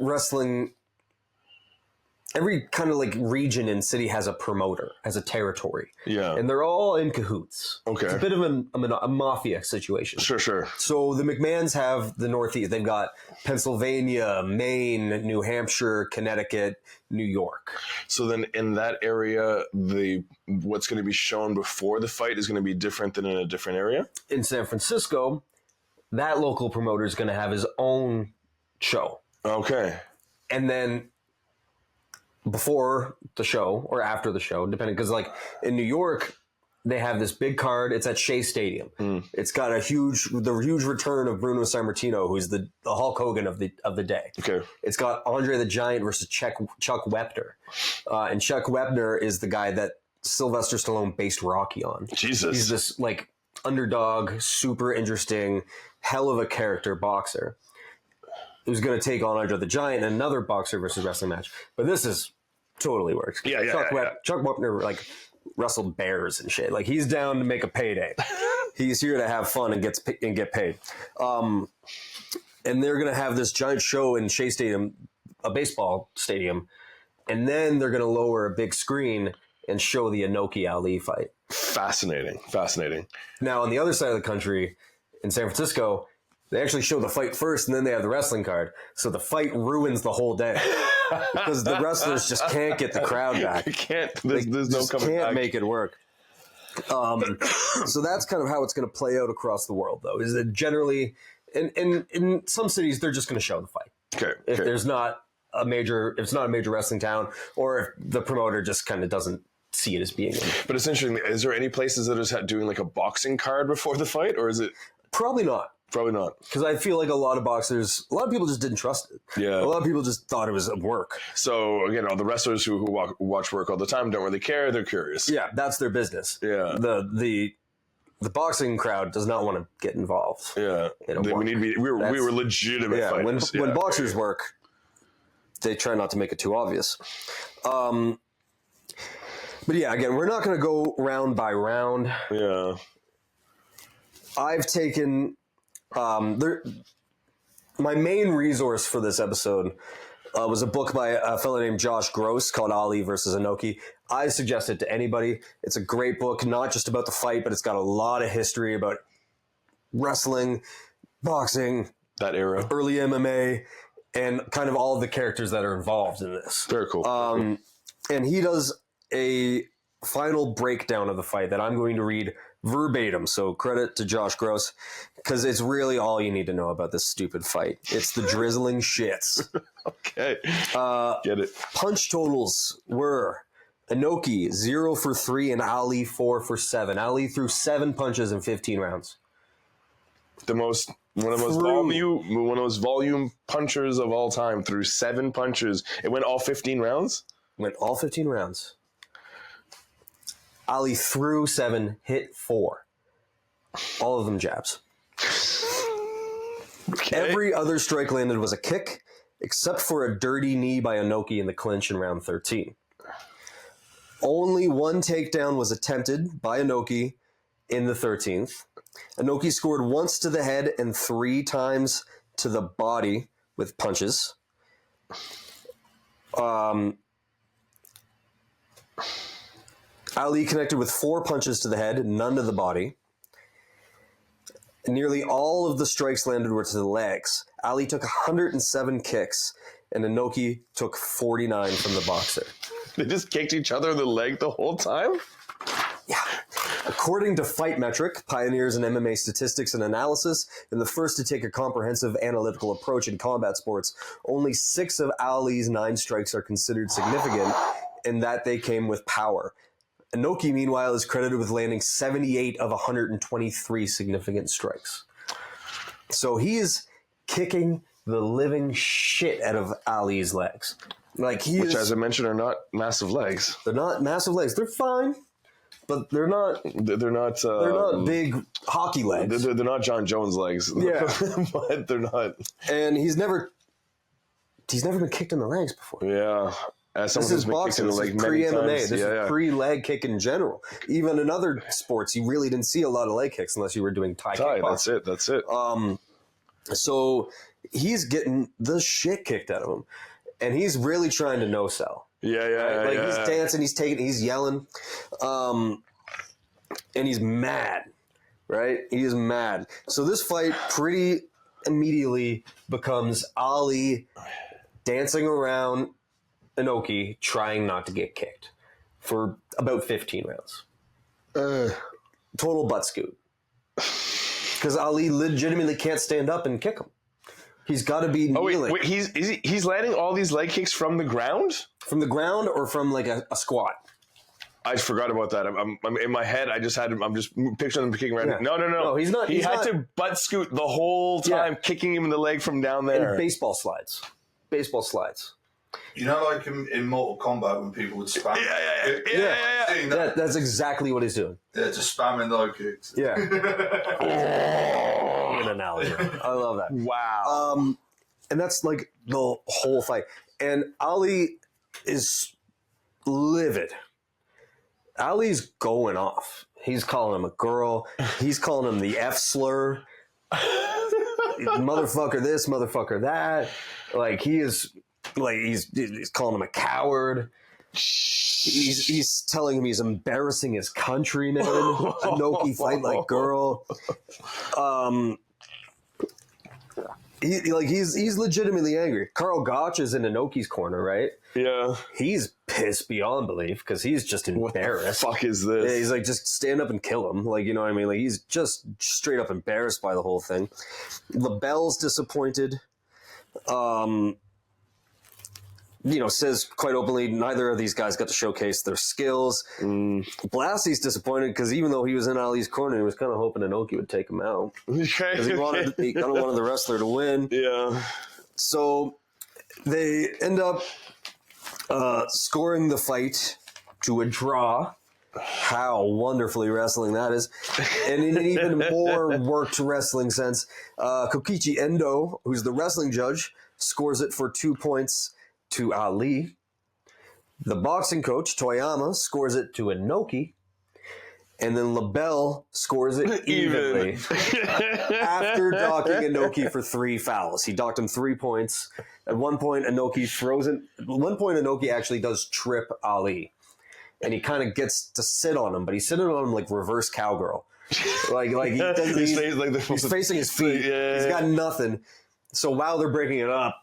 kind of like region and city has a promoter, has a territory. Yeah. And they're all in cahoots. Okay. It's a bit of a mafia situation. Sure. So the McMahons have the Northeast. They've got Pennsylvania, Maine, New Hampshire, Connecticut, New York. So then in that area, what's going to be shown before the fight is going to be different than in a different area? In San Francisco, that local promoter is going to have his own show. Okay. And then before the show or after the show, depending, because like in New York, they have this big card. It's at Shea Stadium. It's got the huge return of Bruno Sammartino, who's the Hulk Hogan of the day. Okay. It's got Andre the Giant versus Chuck Wepner, and Chuck Wepner is the guy that Sylvester Stallone based Rocky on. Jesus. He's this like underdog, super interesting, hell of a character boxer who's going to take on Andre the Giant in another boxer versus wrestling match. But this is totally works. Chuck Wepner like wrestled bears and shit. Like he's down to make a payday. He's here to have fun and get paid. And they're going to have this giant show in Shea Stadium, a baseball stadium, and then they're going to lower a big screen and show the Inoki Ali fight. Fascinating. Now on the other side of the country, in San Francisco, they actually show the fight first, and then they have the wrestling card. So the fight ruins the whole day because the wrestlers just can't get the crowd back. There's no coming back. Can't make it work. So that's kind of how it's going to play out across the world, though. Is that generally, in some cities, they're just going to show the fight. Okay. If there's not a major, if it's not a major wrestling town, or if the promoter just kind of doesn't see it as being. But it's interesting. Is there any places that are doing like a boxing card before the fight, or is it probably not? Probably not. Because I feel like a lot of people just didn't trust it. Yeah. A lot of people just thought it was work. So, again, all the wrestlers who watch work all the time don't really care. They're curious. Yeah, that's their business. Yeah. The boxing crowd does not want to get involved. Yeah. We were legitimate fighters. When boxers work, they try not to make it too obvious. But yeah, again, we're not going to go round by round. Yeah. I've taken... my main resource for this episode was a book by a fellow named Josh Gross called Ali versus Inoki. I suggest it to anybody. It's a great book, not just about the fight, but it's got a lot of history about wrestling, boxing, that era, early MMA, and kind of all of the characters that are involved in this. Very cool. And he does a final breakdown of the fight that I'm going to read verbatim. So credit to Josh Gross, because it's really all you need to know about this stupid fight. It's the drizzling shits. Okay. Get it. Punch totals were Inoki 0 for 3 and Ali 4 for 7. Ali threw 7 punches in 15 rounds. One of the most volume punchers of all time threw 7 punches. It went all 15 rounds? Went all 15 rounds. Ali threw 7, hit 4. All of them jabs. Okay. Every other strike landed was a kick, except for a dirty knee by Inoki in the clinch in round 13. Only one takedown was attempted by Inoki in the 13th. Inoki scored once to the head and 3 times to the body with punches. Ali connected with 4 punches to the head, none to the body. Nearly all of the strikes landed were to the legs. Ali took 107 kicks, and Inoki took 49 from the boxer. They just kicked each other in the leg the whole time? Yeah. According to Fight Metric, pioneers in MMA statistics and analysis, and the first to take a comprehensive analytical approach in combat sports, only 6 of Ali's 9 strikes are considered significant in that they came with power. Inoki, meanwhile, is credited with landing 78 of 123 significant strikes. So he is kicking the living shit out of Ali's legs. Which, as I mentioned, are not massive legs. They're not massive legs. They're fine, but they're not. They're not big hockey legs. They're not John Jones legs. Yeah, but they're not. And he's never been kicked in the legs before. Yeah. This is boxing. This is pre-MMA. This is pre-leg kick in general. Even in other sports, you really didn't see a lot of leg kicks unless you were doing Thai kickboxing. That's it. So he's getting the shit kicked out of him. And he's really trying to no-sell. Yeah. He's dancing, he's yelling. And he's mad, right? He is mad. So this fight pretty immediately becomes Ali dancing around Inoki, trying not to get kicked for about 15 rounds. Total butt scoot. Because Ali legitimately can't stand up and kick him. He's got to be kneeling. Wait, he's landing all these leg kicks from the ground? From the ground or from like a squat? I forgot about that. I'm in my head. I'm just picturing him kicking around. Yeah. No, he's not. He had to butt scoot the whole time, kicking him in the leg from down there. And baseball slides. You know, like in Mortal Kombat when people would spam. Yeah. That's exactly what he's doing. Yeah, just spamming low kicks. Yeah. An analogy. I love that. Wow. And that's like the whole fight. And Ali is livid. Ali's going off. He's calling him a girl. He's calling him the F slur. Motherfucker this, motherfucker that. Like he is. Like he's calling him a coward. He's telling him he's embarrassing his countrymen. Inoki fight like girl. He's legitimately angry. Karl Gotch is in Inoki's corner, right? Yeah. He's pissed beyond belief because he's just embarrassed. What the fuck is this? Yeah, he's like, just stand up and kill him. Like, you know what I mean? Like he's just straight up embarrassed by the whole thing. LaBelle's disappointed. Says quite openly, neither of these guys got to showcase their skills. Blassie's disappointed because even though he was in Ali's corner, he was kind of hoping Inoki would take him out. Because he kind of wanted the wrestler to win. Yeah. So they end up scoring the fight to a draw. How wonderfully wrestling that is. And in an even more worked wrestling sense, Kokichi Endo, who's the wrestling judge, scores it for 2 points to Ali. The boxing coach, Toyama, scores it to Inoki. And then LaBelle scores it evenly. After docking Inoki for 3 fouls. He docked him 3 points. At one point, Inoki throws it. At one point, Inoki actually does trip Ali. And he kind of gets to sit on him, but he's sitting on him like reverse cowgirl. Like he's facing his feet. Yeah. He's got nothing. So while they're breaking it up,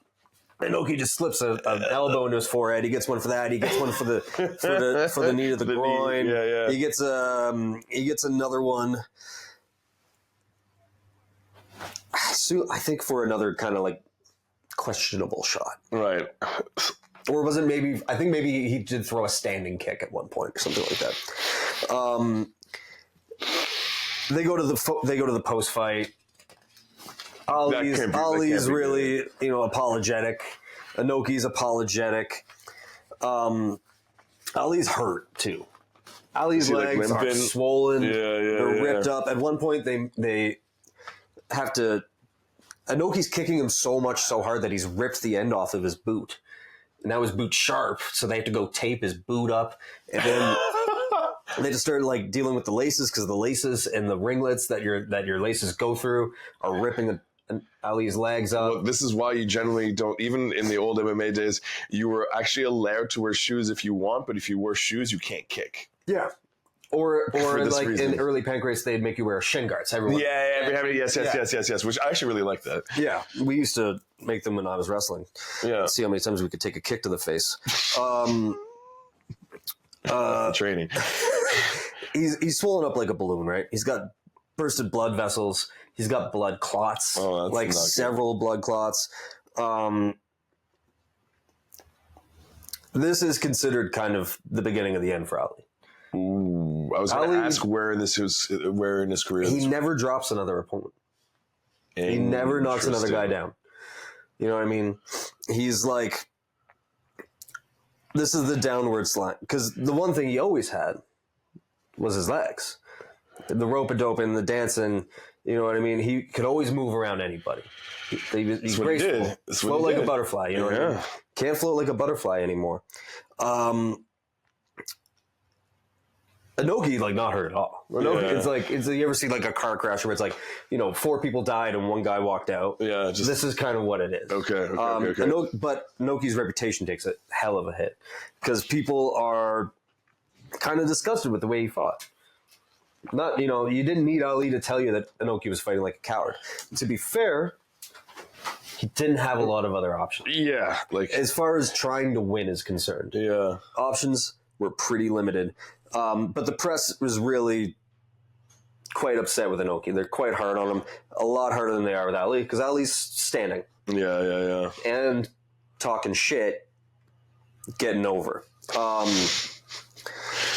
Inoki just slips an elbow into his forehead. He gets one for that. He gets one for the knee to the groin. Yeah. He gets another one. I think for another kind of like questionable shot. Right. Or was it maybe? I think maybe he did throw a standing kick at one point or something like that. They go to the post fight. Ali's really apologetic. Inoki's apologetic. Ali's hurt too. Ali's legs are swollen. They're ripped up. At one point, they have to. Inoki's kicking him so hard that he's ripped the end off of his boot. And now his boot's sharp, so they have to go tape his boot up. And then they just started like dealing with the laces because the laces and the ringlets that your laces go through are ripping Ali's legs up. Look, this is why you generally don't, even in the old MMA days, you were actually allowed to wear shoes if you want, but if you wear shoes, you can't kick. Yeah. Or like reason. In early pancreas, they'd make you wear shin guards. Yes, which I actually really like that. Yeah, we used to make them when I was wrestling. Yeah, see how many times we could take a kick to the face. Training. he's swollen up like a balloon, right? He's got bursted blood vessels. He's got blood clots, like several blood clots. This is considered kind of the beginning of the end for Ali. Ooh, I was going to ask where in his career. He never drops another opponent. He never knocks another guy down. You know what I mean? He's like, this is the downward slant. Because the one thing he always had was his legs. The rope-a-dope and the dancing, you know what I mean? He could always move around anybody. He's graceful. Float like a butterfly, you know what I mean? Can't float like a butterfly anymore. Inoki, like, not hurt at all. Inoki, it's you ever see like a car crash where it's like, 4 people died and 1 guy walked out? Yeah. This is kind of what it is. Okay. But Inoki's reputation takes a hell of a hit because people are kind of disgusted with the way he fought. Not, you didn't need Ali to tell you that Inoki was fighting like a coward. To be fair, he didn't have a lot of other options. Yeah. As far as trying to win is concerned. Yeah. Options were pretty limited. But the press was really quite upset with Inoki. They're quite hard on him. A lot harder than they are with Ali, because Ali's standing. Yeah. And talking shit, getting over.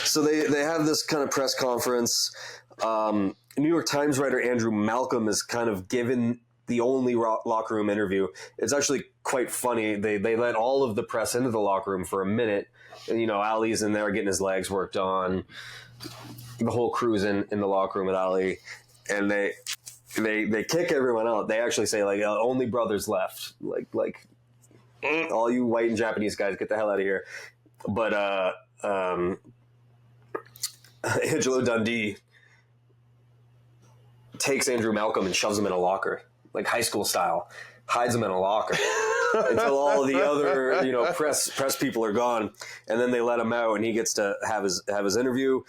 So they have this kind of press conference. New York Times writer Andrew Malcolm is kind of given the only locker room interview. It's actually quite funny. They let all of the press into the locker room for a minute. And, Ali's in there getting his legs worked on. The whole crew's in the locker room with Ali. And they kick everyone out. They actually say, only brothers left. Like all you white and Japanese guys, get the hell out of here. But Angelo Dundee takes Andrew Malcolm and shoves him in a locker, like high school style, hides him in a locker until all of the other, press people are gone, and then they let him out, and he gets to have his interview.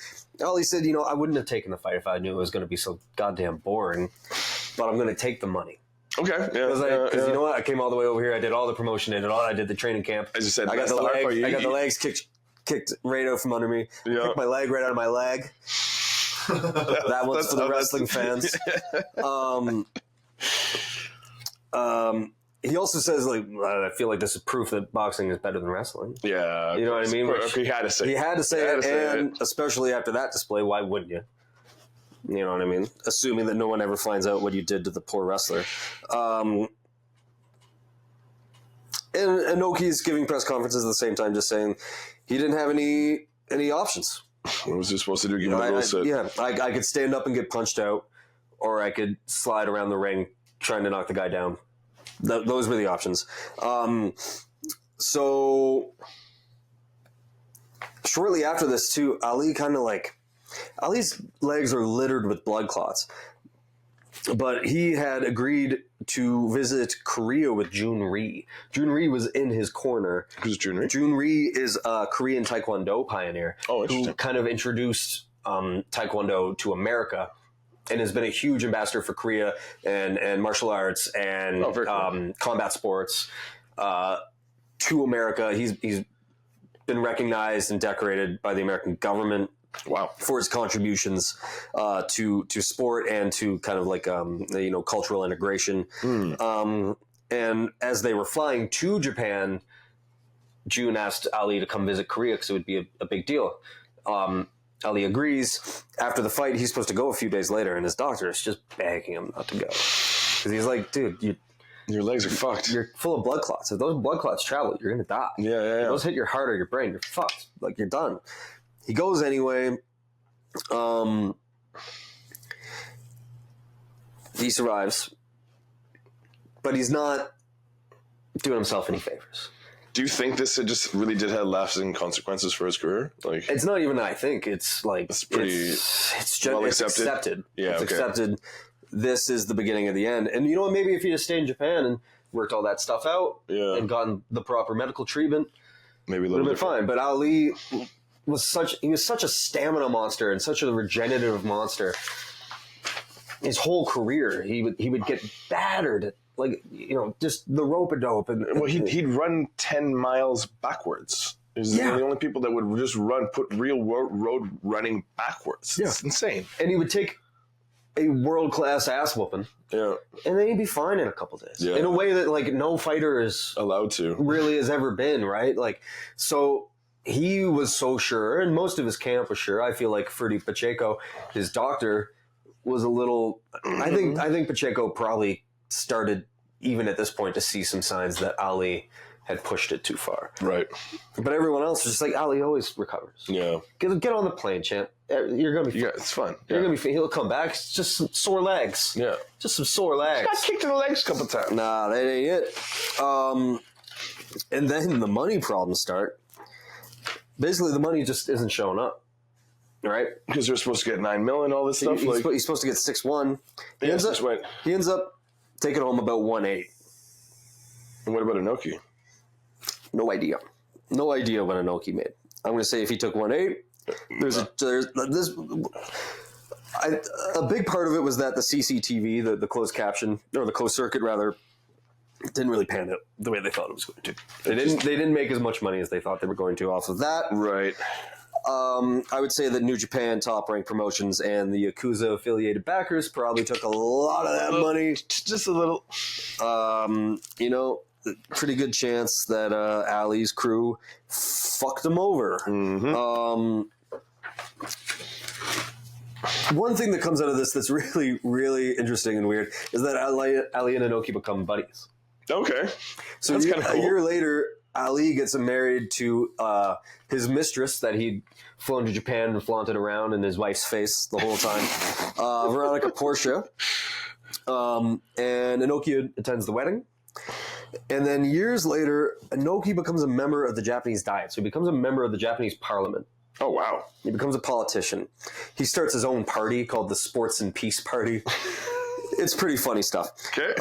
Ali said, I wouldn't have taken the fight if I knew it was going to be so goddamn boring, but I'm going to take the money. Okay, yeah. Because you know what, I came all the way over here. I did all the promotion. I did the training camp. As you said, I got the legs kicked right out from under me. Yeah. Kicked my leg right out of my leg. That one's for the wrestling fans. He also says, I feel like this is proof that boxing is better than wrestling. Yeah. You know what I mean? He had to say it. And especially after that display, why wouldn't you? You know what I mean? Assuming that no one ever finds out what you did to the poor wrestler. And Inoki's giving press conferences at the same time, just saying he didn't have any options. What was he supposed to do? Give him a little sit? I could stand up and get punched out, or I could slide around the ring trying to knock the guy down. Those were the options. So shortly after this, too, Ali Ali's legs are littered with blood clots. But he had agreed to visit Korea with Jun Ri. Jun Ri was in his corner. Who's Jun Ri? Jun Ri is a Korean Taekwondo pioneer who kind of introduced Taekwondo to America and has been a huge ambassador for Korea and martial arts and combat sports to America. He's been recognized and decorated by the American government. Wow! For his contributions to sport and to kind of cultural integration. And as they were flying to Japan, Jun asked Ali to come visit Korea because it would be a big deal. Ali agrees. After the fight, he's supposed to go a few days later, and his doctor is just begging him not to go because he's like, "Dude, your legs are fucked. You're full of blood clots. If those blood clots travel, you're gonna die. Yeah. If those hit your heart or your brain, you're fucked. You're done." He goes anyway. He survives, but he's not doing himself any favors. Do you think this just really did have lasting consequences for his career? It's not even. I think it's pretty. It's well accepted. Yeah, it's accepted. This is the beginning of the end. And maybe if he just stayed in Japan and worked all that stuff out and gotten the proper medical treatment, maybe it would have been fine. But Ali was such a stamina monster and such a regenerative monster. His whole career, he would get battered, just the rope-a-dope. He'd run 10 miles backwards He's one of the only people that would just put real road running backwards. It's insane. And he would take a world-class ass whooping. Yeah. And then he'd be fine in a couple days. Yeah. In a way that, like, no fighter is allowed to. Really has ever been, right? Like, so he was so sure, and most of his camp was sure. I feel like Ferdy Pacheco, his doctor, was a little... I think Pacheco probably started, even at this point, to see some signs that Ali had pushed it too far. Right. But everyone else was just like, Ali always recovers. Yeah. Get on the plane, champ. You're going to be fine. Yeah, it's fun. You're going to be fine. He'll come back. It's just some sore legs. Yeah. Just some sore legs. Got kicked in the legs a couple times. Nah, that ain't it. And then the money problems start. Basically, the money just isn't showing up. Right? Because they're supposed to get $9 million, all this stuff. He's supposed to get 6-1. He ends up taking home about 1-8. And what about Inoki? No idea. No idea what Inoki made. I'm going to say if he took 1-8, a big part of it was that the CCTV, the closed caption, or the closed circuit rather, didn't really pan out the way they thought it was going to. They didn't make as much money as they thought they were going to off of that. Right. I would say that New Japan, Top Rank Promotions, and the Yakuza affiliated backers probably took a lot of that money. Just a little. Pretty good chance that Ali's crew fucked him over. Mm-hmm. One thing that comes out of this that's really, really interesting and weird is that Ali and Inoki become buddies. Okay. So that's kind of cool. A year later, Ali gets married to his mistress that he'd flown to Japan and flaunted around in his wife's face the whole time, Veronica Portia. And Inoki attends the wedding. And then years later, Inoki becomes a member of the Japanese Diet. So he becomes a member of the Japanese parliament. Oh, wow. He becomes a politician. He starts his own party called the Sports and Peace Party. It's pretty funny stuff. Okay.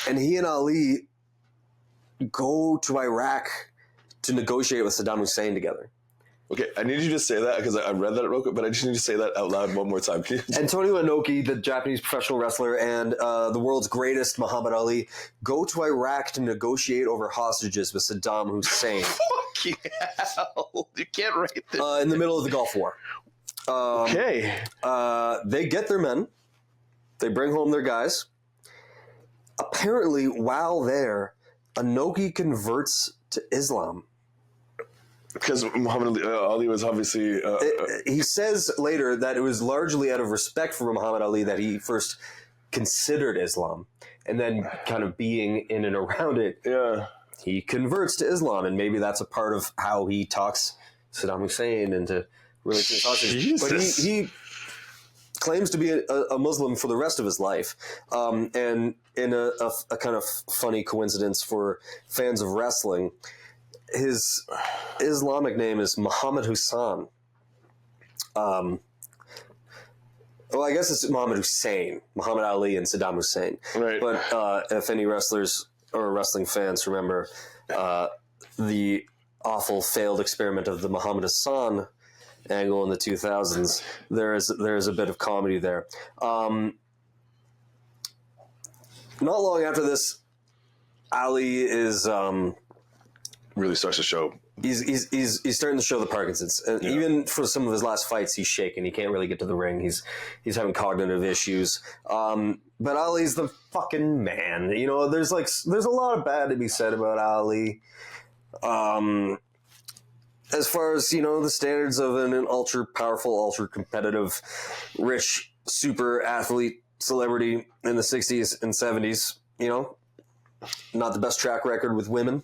And he and Ali go to Iraq to negotiate with Saddam Hussein together. Okay, I need you to say that because I read that real quick, but I just need to say that out loud one more time. Antonio Inoki, the Japanese professional wrestler, and the world's greatest, Muhammad Ali, go to Iraq to negotiate over hostages with Saddam Hussein. Fucking hell. You can't write this. In the middle of the Gulf War. Okay. They get their men. They bring home their guys. Apparently, while there, Inoki converts to Islam. Because Muhammad Ali was obviously... he says later that it was largely out of respect for Muhammad Ali that he first considered Islam. And then kind of being in and around it, he converts to Islam. And maybe that's a part of how he talks Saddam Hussein into releasing hostages. But he claims to be a Muslim for the rest of his life. And in a kind of funny coincidence for fans of wrestling, his Islamic name is Muhammad Hussein. Well, I guess it's Muhammad Hussein, Muhammad Ali and Saddam Hussein. Right. But if any wrestlers or wrestling fans remember the awful failed experiment of the Muhammad Hassan angle in the 2000s, there is a bit of comedy there. Not long after this, Ali is... really starts to show. He's starting to show the Parkinson's, and even for some of his last fights, he's shaking. He can't really get to the ring. He's having cognitive issues. But Ali's the fucking man. You know, there's a lot of bad to be said about Ali. As far as, you know, the standards of an ultra powerful, ultra competitive, rich, super athlete celebrity in the 60s and 70s, you know, not the best track record with women.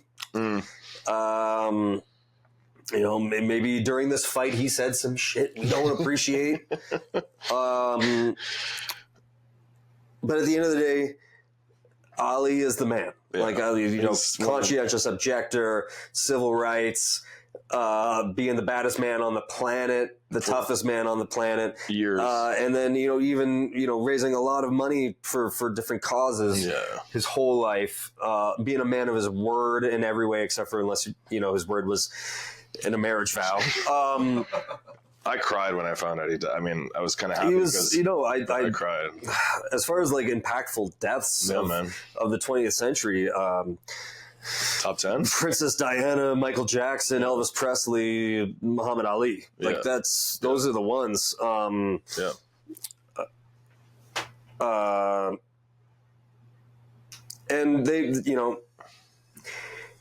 You know, maybe during this fight he said some shit we don't appreciate. But at the end of the day, Ali is the man. Yeah. Like, you know, conscientious objector, civil rights, being the baddest man on the planet, the toughest man on the planet. Years. And then, you know, even, you know, raising a lot of money for different causes his whole life, being a man of his word in every way, except for unless, you know, his word was in a marriage vow. I cried when I found out he died. I mean, I was kind of happy because, you know, I cried. As far as like impactful deaths of the 20th century, Top 10? Princess Diana, Michael Jackson, Elvis Presley, Muhammad Ali. Like those are the ones. And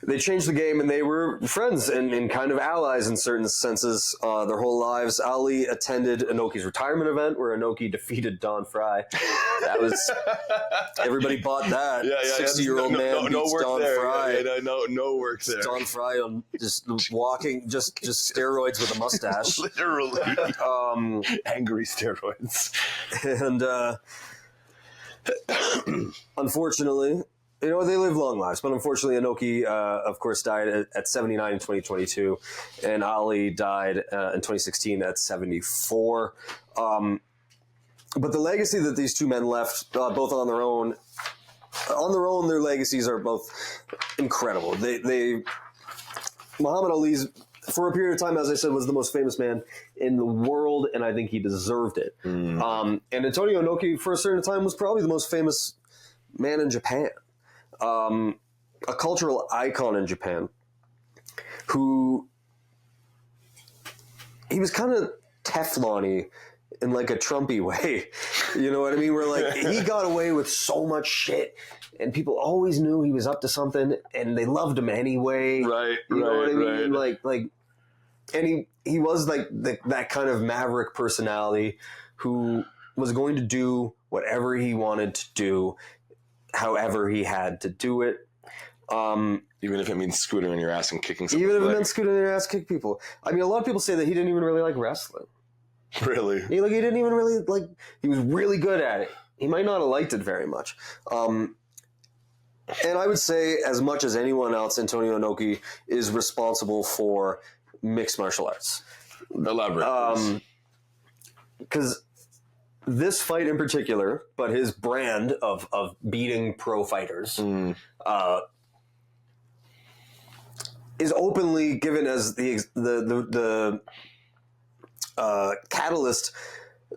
they changed the game, and they were friends and kind of allies in certain senses their whole lives. Ali attended Inoki's retirement event where Inoki defeated Don Fry. That was everybody bought that. 60-year-old man beats Don Fry. No work there. Don Fry on just walking, just steroids with a mustache. Literally, angry steroids. And unfortunately. They live long lives, but unfortunately Inoki, of course, died at 79 in 2022, and Ali died in 2016 at 74. But the legacy that these two men left, both on their own, their legacies are both incredible. Muhammad Ali's, for a period of time, as I said, was the most famous man in the world, and I think he deserved it. And Antonio Inoki, for a certain time, was probably the most famous man in Japan. A cultural icon in Japan who he was kind of Teflon-y in like a Trumpy way. You know what I mean? Where like he got away with so much shit and people always knew he was up to something and they loved him anyway. Right. You know what I mean? Like and he was like that kind of maverick personality who was going to do whatever he wanted to do, however he had to do it. Even if it means scooting on your ass and kicking someone. Even if it meant scooting on your ass, kick people. I mean, a lot of people say that he didn't even really like wrestling. Really? He didn't even really like. He was really good at it. He might not have liked it very much. And I would say, as much as anyone else, Antonio Inoki is responsible for mixed martial arts. Elaborate. Because this fight in particular, but his brand of beating pro fighters, is openly given as the catalyst,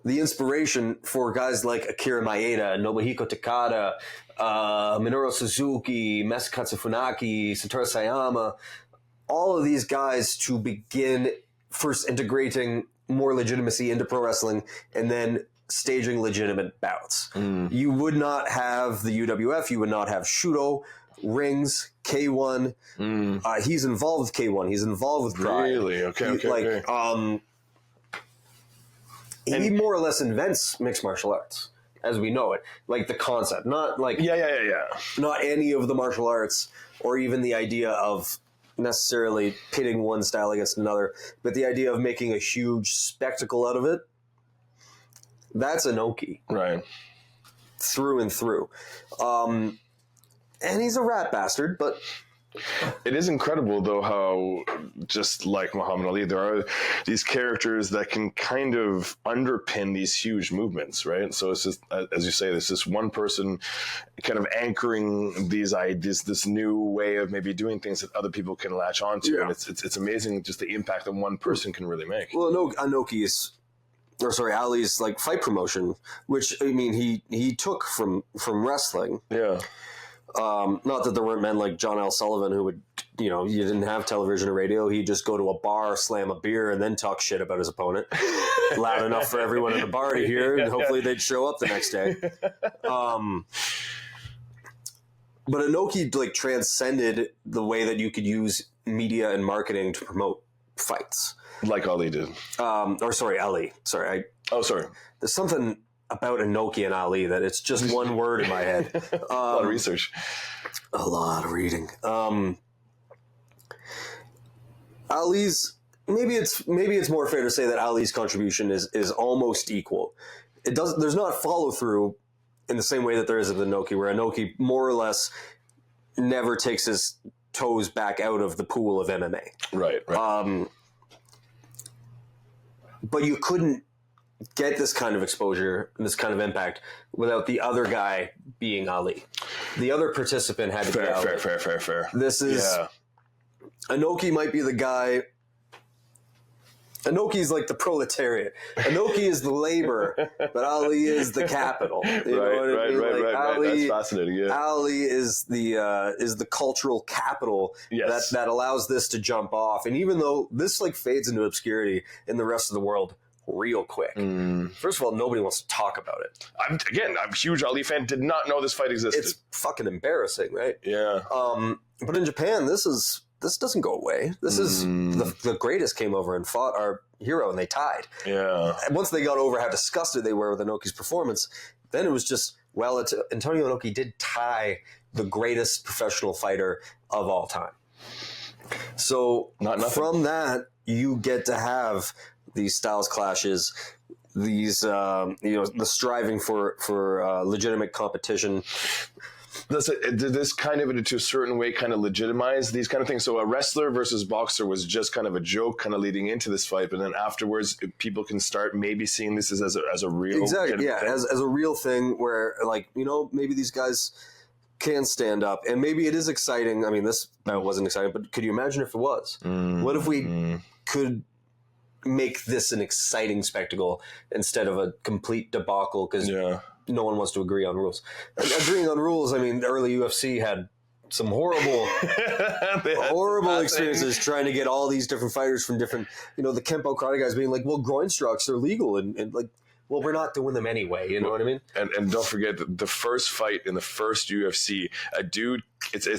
the inspiration for guys like Akira Maeda, Nobuhiko Takada, Minoru Suzuki, Masakatsu Funaki, Satoru Sayama, all of these guys to begin first integrating more legitimacy into pro wrestling and then staging legitimate bouts. You would not have the UWF, you would not have Shudo, Rings, K1. He's involved with K1, he's involved with Pride. Really? Okay. He more or less invents mixed martial arts as we know it. Like the concept, not like not any of the martial arts or even the idea of necessarily pitting one style against another, but the idea of making a huge spectacle out of it. That's Inoki. Right. Through and through. And he's a rat bastard, but... It is incredible, though, how, just like Muhammad Ali, there are these characters that can kind of underpin these huge movements, right? So it's just, as you say, there's this one person kind of anchoring these ideas, this new way of maybe doing things that other people can latch onto. Yeah. And it's amazing just the impact that one person can really make. Well, Ali's like fight promotion, which I mean he took from wrestling. Yeah. Not that there weren't men like John L. Sullivan who would, you didn't have television or radio. He'd just go to a bar, slam a beer, and then talk shit about his opponent loud enough for everyone in the bar to hear, and hopefully they'd show up the next day. But Inoki like transcended the way that you could use media and marketing to promote fights. Like Ali did. Ali. Sorry. There's something about Inoki and Ali that it's just one word in my head. A lot of research. A lot of reading. Ali's maybe it's more fair to say that Ali's contribution is almost equal. There's not follow through in the same way that there is with Inoki, where Inoki more or less never takes his toes back out of the pool of MMA. Right. But you couldn't get this kind of exposure and this kind of impact without the other guy being Ali. The other participant had to be Ali. Fair. This is... Inoki might be the guy Inoki's like the proletariat. Inoki is the labor, but Ali is the capital. You know what I mean? Right. Ali, That's fascinating. Yeah. Ali is the cultural capital that allows this to jump off. And even though this like fades into obscurity in the rest of the world real quick. First of all, nobody wants to talk about it. I'm a huge Ali fan. Did not know this fight existed. It's fucking embarrassing, right? Yeah. But in Japan, this doesn't go away. This is the greatest came over and fought our hero, and they tied. Yeah. And once they got over how disgusted they were with Inoki's performance, then it was just, well, Antonio Inoki did tie the greatest professional fighter of all time. So from that, you get to have these styles clashes, these the striving for legitimate competition. Did this kind of, to a certain way, kind of legitimize these kind of things? So a wrestler versus boxer was just kind of a joke kind of leading into this fight, but then afterwards people can start maybe seeing this as a real exactly as a real thing where, like, maybe these guys can stand up, and maybe it is exciting. I mean, this wasn't exciting, but could you imagine if it was? What if we could make this an exciting spectacle instead of a complete debacle because no one wants to agree on rules. Agreeing on rules, I mean, the early UFC had some horrible experiences trying to get all these different fighters from different, the Kempo karate guys being like, well, groin strikes are legal, and like, well, we're not doing them anyway. You know what I mean? And don't forget the first fight in the first UFC, a dude, it's a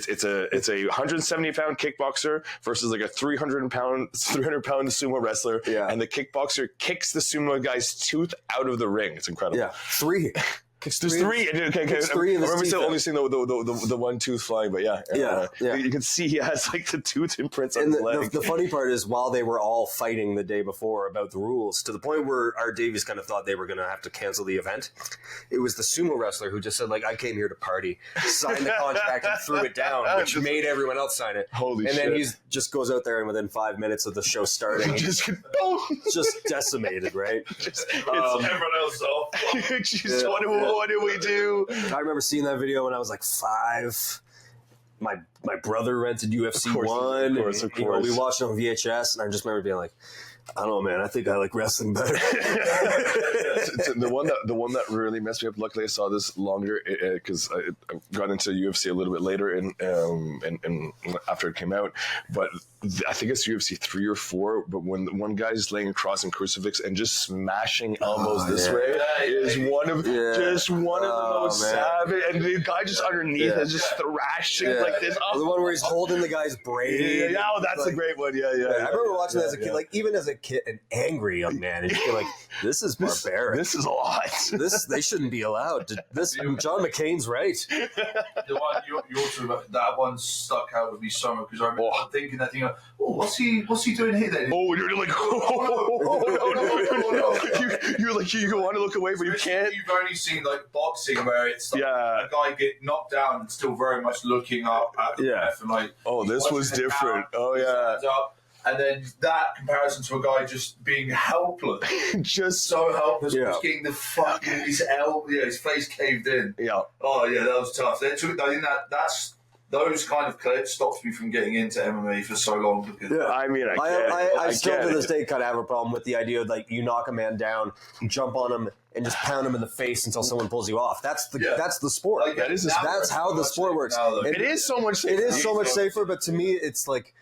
170-pound kickboxer versus like a 300-pound sumo wrestler, and the kickboxer kicks the sumo guy's tooth out of the ring. It's incredible. Yeah, three. There's three. Okay. I remember only seeing the one tooth flying, but you can see he has like the tooth imprints on his leg. The funny part is, while they were all fighting the day before about the rules, to the point where our Davies kind of thought they were going to have to cancel the event, it was the sumo wrestler who just said, like, I came here to party, signed the contract and threw it down, which made everyone else sign it. Holy shit. And then he just goes out there, and within 5 minutes of the show starting, just decimated, right? It's everyone else off. What do we do? I remember seeing that video when I was like 5. My brother rented UFC 1. Of course. We watched it on VHS, and I just remember being like, I don't know, man. I think I like wrestling better. The one that really messed me up. Luckily, I saw this longer because I got into UFC a little bit later, and after it came out. But I think it's UFC 3 or 4. But when one guy's laying across in crucifix and just smashing elbows this way is one of the most savage. And the guy just underneath is just thrashing like this. The one where he's holding the guy's brain. Yeah, that's a great one. Yeah. I remember watching that as a kid. Like, even as a kid, an angry young man, and you feel like, this is barbaric. This is a lot. They shouldn't be allowed to. John McCain's right. The one you're talking about, that one stuck out with me so much because I remember thinking that thing. What's he doing here then? Oh, you're like, no. You're like, you want to look away, but you can't. You've only seen like boxing where it's like a guy get knocked down and still very much looking up at the ref and like. Oh, this was different. And then that comparison to a guy just being helpless, just so helpless, just getting the fucking his face caved in. Yeah. Oh yeah, that was tough. I think that's those kind of clips stopped me from getting into MMA for so long. Because I mean, I still to this day kind of have a problem with the idea of like you knock a man down, jump on him, and just pound him in the face until someone pulls you off. That's the sport. Like, that's how the sport works. It is so much safer. It is so much safer, but to me, it's like,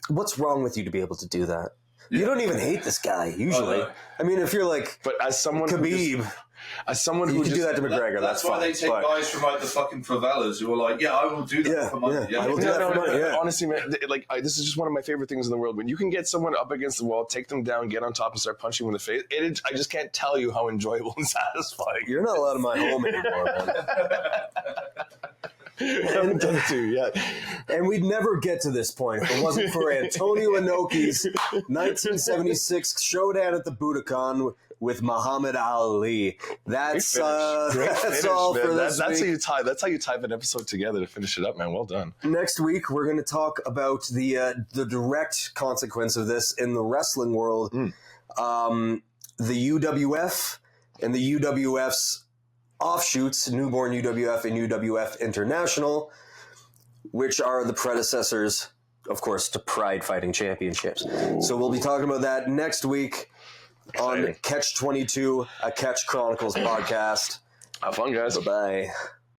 what's wrong with you to be able to do that? You don't even hate this guy usually. I mean, if you're like, but as someone Khabib, who can do that to McGregor. That's why they take guys from like the fucking favelas who are like, I will do that for money. I will do that for money. Yeah. Honestly, man, this is just one of my favorite things in the world. When you can get someone up against the wall, take them down, get on top, and start punching them in the face, I just can't tell you how enjoyable and satisfying. You're not allowed in my home anymore, man. And we'd never get to this point if it wasn't for Antonio Inoki's 1976 showdown at the Budokan with Muhammad Ali. That's all for this week. That's how you type an episode together to finish it up, man. Well done. Next week, we're going to talk about the direct consequence of this in the wrestling world. The UWF and the UWF's offshoots, Newborn UWF and UWF International, which are the predecessors of course, to Pride Fighting Championships. So we'll be talking about that next week on Catch 22, a Catch Chronicles podcast. Have fun, guys. Bye-bye.